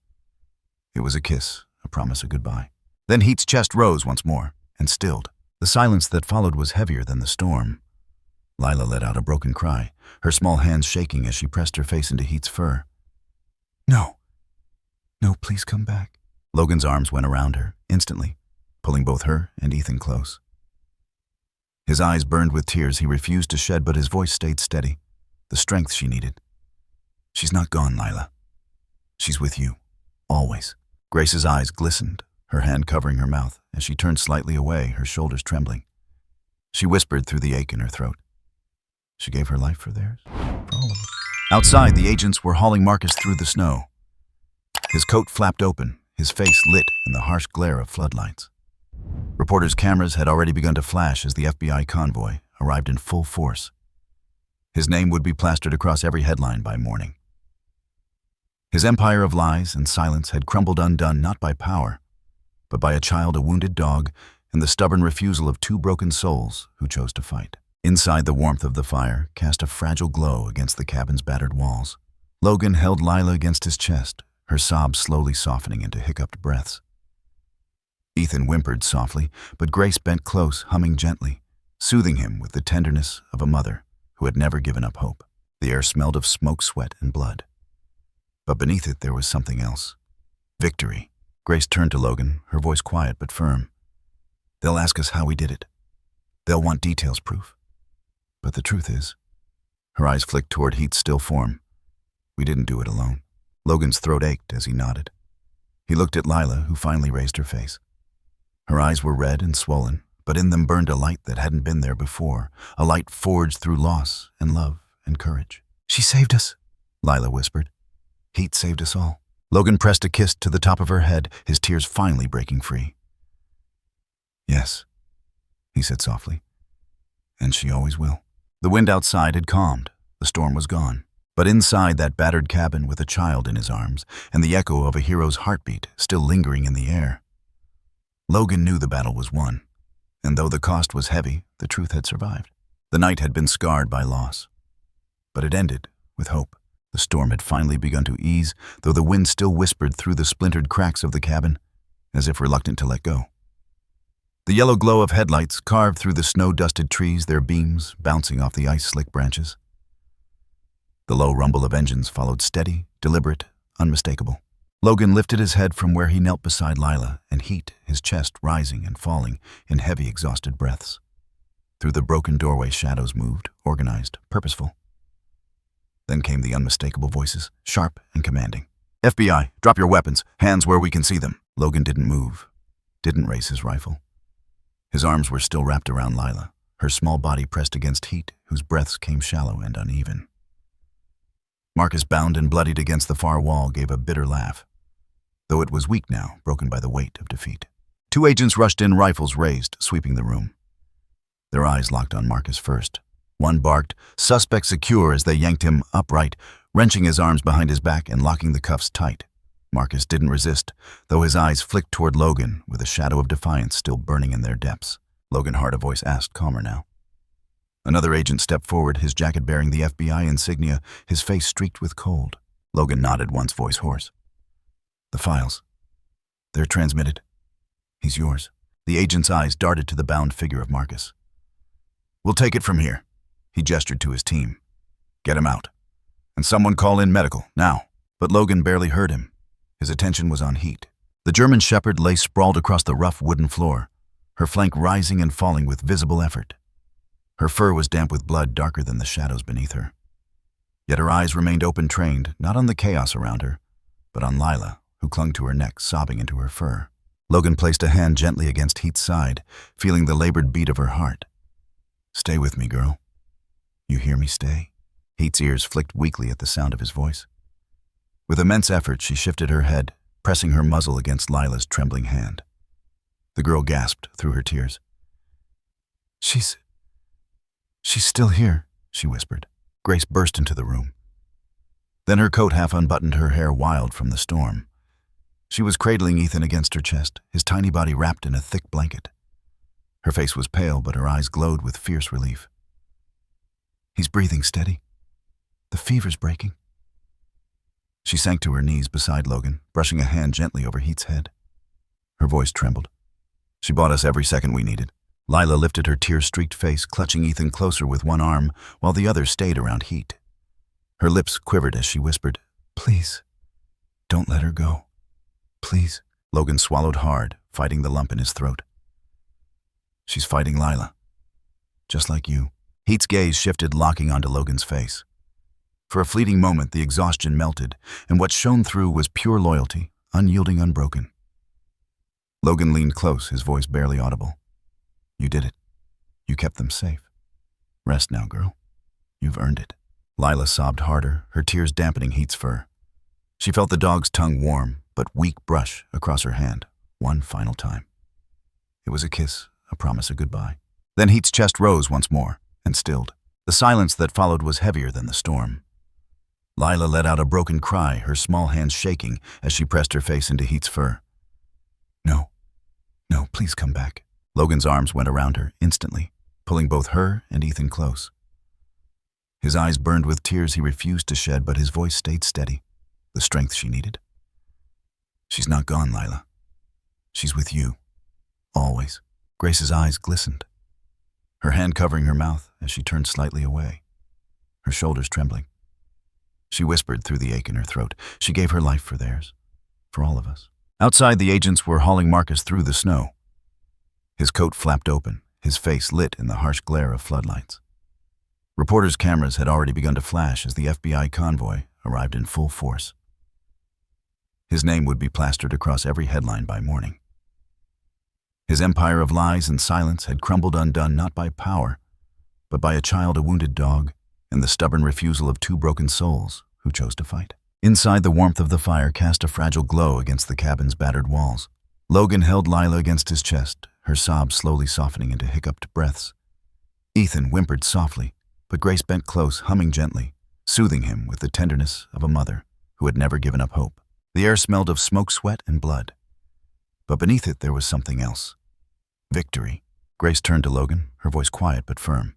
It was a kiss, a promise of goodbye. Then Heat's chest rose once more and stilled. The silence that followed was heavier than the storm. Lila let out a broken cry, her small hands shaking as she pressed her face into Heat's fur. No. No, please come back. Logan's arms went around her, instantly, pulling both her and Ethan close. His eyes burned with tears he refused to shed, but his voice stayed steady, the strength she needed. She's not gone, Lila. She's with you, always. Grace's eyes glistened, her hand covering her mouth, as she turned slightly away, her shoulders trembling. She whispered through the ache in her throat. She gave her life for theirs, for all of us. Outside, the agents were hauling Marcus through the snow. His coat flapped open, his face lit in the harsh glare of floodlights. Reporters' cameras had already begun to flash as the FBI convoy arrived in full force. His name would be plastered across every headline by morning. His empire of lies and silence had crumbled undone not by power, but by a child, a wounded dog, and the stubborn refusal of two broken souls who chose to fight. Inside, the warmth of the fire cast a fragile glow against the cabin's battered walls. Logan held Lila against his chest, her sobs slowly softening into hiccuped breaths. Ethan whimpered softly, but Grace bent close, humming gently, soothing him with the tenderness of a mother who had never given up hope. The air smelled of smoke, sweat, and blood. But beneath it there was something else. Victory. Grace turned to Logan, her voice quiet but firm. They'll ask us how we did it. They'll want details, proof. But the truth is, her eyes flicked toward Heat's still form. We didn't do it alone. Logan's throat ached as he nodded. He looked at Lila, who finally raised her face. Her eyes were red and swollen, but in them burned a light that hadn't been there before, a light forged through loss and love and courage. She saved us, Lila whispered. Heat saved us all. Logan pressed a kiss to the top of her head, his tears finally breaking free. Yes, he said softly, and she always will. The wind outside had calmed, the storm was gone, but inside that battered cabin with a child in his arms and the echo of a hero's heartbeat still lingering in the air, Logan knew the battle was won, and though the cost was heavy, the truth had survived. The night had been scarred by loss, but it ended with hope. The storm had finally begun to ease, though the wind still whispered through the splintered cracks of the cabin, as if reluctant to let go. The yellow glow of headlights carved through the snow-dusted trees, their beams bouncing off the ice-slick branches. The low rumble of engines followed, steady, deliberate, unmistakable. Logan lifted his head from where he knelt beside Lila, and Heat, his chest rising and falling in heavy, exhausted breaths. Through the broken doorway, shadows moved, organized, purposeful. Then came the unmistakable voices, sharp and commanding. FBI, drop your weapons, hands where we can see them. Logan didn't move, didn't raise his rifle. His arms were still wrapped around Lila, her small body pressed against Heat, whose breaths came shallow and uneven. Marcus, bound and bloodied against the far wall, gave a bitter laugh, though it was weak now, broken by the weight of defeat. Two agents rushed in, rifles raised, sweeping the room. Their eyes locked on Marcus first. One barked, suspect secure, as they yanked him upright, wrenching his arms behind his back and locking the cuffs tight. Marcus didn't resist, though his eyes flicked toward Logan, with a shadow of defiance still burning in their depths. Logan Hart, a voice asked, calmer now. Another agent stepped forward, his jacket bearing the FBI insignia, his face streaked with cold. Logan nodded once, voice hoarse. The files. They're transmitted. He's yours. The agent's eyes darted to the bound figure of Marcus. We'll take it from here. He gestured to his team. Get him out. And someone call in medical, now. But Logan barely heard him. His attention was on Heat. The German shepherd lay sprawled across the rough wooden floor, her flank rising and falling with visible effort. Her fur was damp with blood, darker than the shadows beneath her. Yet her eyes remained open, trained, not on the chaos around her, but on Lila, who clung to her neck, sobbing into her fur. Logan placed a hand gently against Heat's side, feeling the labored beat of her heart. Stay with me, girl. You hear me? Stay. Heat's ears flicked weakly at the sound of his voice. With immense effort, she shifted her head, pressing her muzzle against Lila's trembling hand. The girl gasped through her tears. She's still here, she whispered. Grace burst into the room. Then her coat half unbuttoned, her hair wild from the storm. She was cradling Ethan against her chest, his tiny body wrapped in a thick blanket. Her face was pale, but her eyes glowed with fierce relief. He's breathing steady. The fever's breaking. She sank to her knees beside Logan, brushing a hand gently over Heat's head. Her voice trembled. She bought us every second we needed. Lila lifted her tear-streaked face, clutching Ethan closer with one arm, while the other stayed around Heat. Her lips quivered as she whispered, Please, Don't let her go. Please. Logan swallowed hard, fighting the lump in his throat. She's fighting Lila. Just like you. Heat's gaze shifted, locking onto Logan's face. For a fleeting moment, the exhaustion melted, and what shone through was pure loyalty, unyielding, unbroken. Logan leaned close, his voice barely audible. You did it. You kept them safe. Rest now, girl. You've earned it. Lila sobbed harder, her tears dampening Heat's fur. She felt the dog's tongue warm, but weak brush across her hand, one final time. It was a kiss, a promise of goodbye. Then Heat's chest rose once more, and stilled. The silence that followed was heavier than the storm. Lila let out a broken cry, her small hands shaking as she pressed her face into Heat's fur. No, please come back. Logan's arms went around her instantly, pulling both her and Ethan close. His eyes burned with tears he refused to shed, but his voice stayed steady, the strength she needed. She's not gone, Lila. She's with you. Always. Grace's eyes glistened, her hand covering her mouth as she turned slightly away, her shoulders trembling. She whispered through the ache in her throat. She gave her life for theirs, for all of us. Outside, the agents were hauling Marcus through the snow. His coat flapped open, his face lit in the harsh glare of floodlights. Reporters' cameras had already begun to flash as the FBI convoy arrived in full force. His name would be plastered across every headline by morning. His empire of lies and silence had crumbled undone not by power, but by a child, a wounded dog, and the stubborn refusal of two broken souls who chose to fight. Inside, the warmth of the fire cast a fragile glow against the cabin's battered walls. Logan held Lila against his chest, her sobs slowly softening into hiccuped breaths. Ethan whimpered softly, but Grace bent close, humming gently, soothing him with the tenderness of a mother who had never given up hope. The air smelled of smoke, sweat, and blood. But beneath it, there was something else. Victory. Grace turned to Logan, her voice quiet but firm.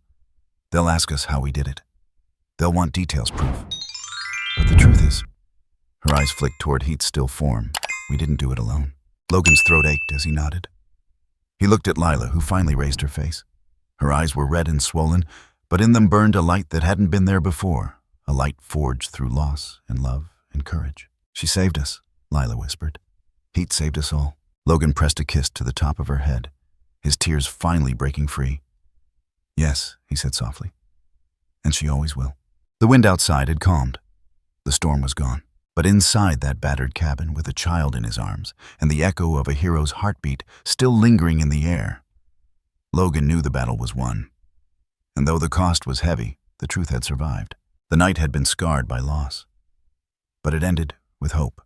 They'll ask us how we did it. They'll want details, proof. But the truth is, her eyes flicked toward Heat's still form. We didn't do it alone. Logan's throat ached as he nodded. He looked at Lila, who finally raised her face. Her eyes were red and swollen, but in them burned a light that hadn't been there before, a light forged through loss and love and courage. She saved us, Lila whispered. Heat saved us all. Logan pressed a kiss to the top of her head, his tears finally breaking free. Yes, he said softly, and she always will. The wind outside had calmed. The storm was gone. But inside that battered cabin, with a child in his arms and the echo of a hero's heartbeat still lingering in the air, Logan knew the battle was won. And though the cost was heavy, the truth had survived. The night had been scarred by loss. But it ended with hope.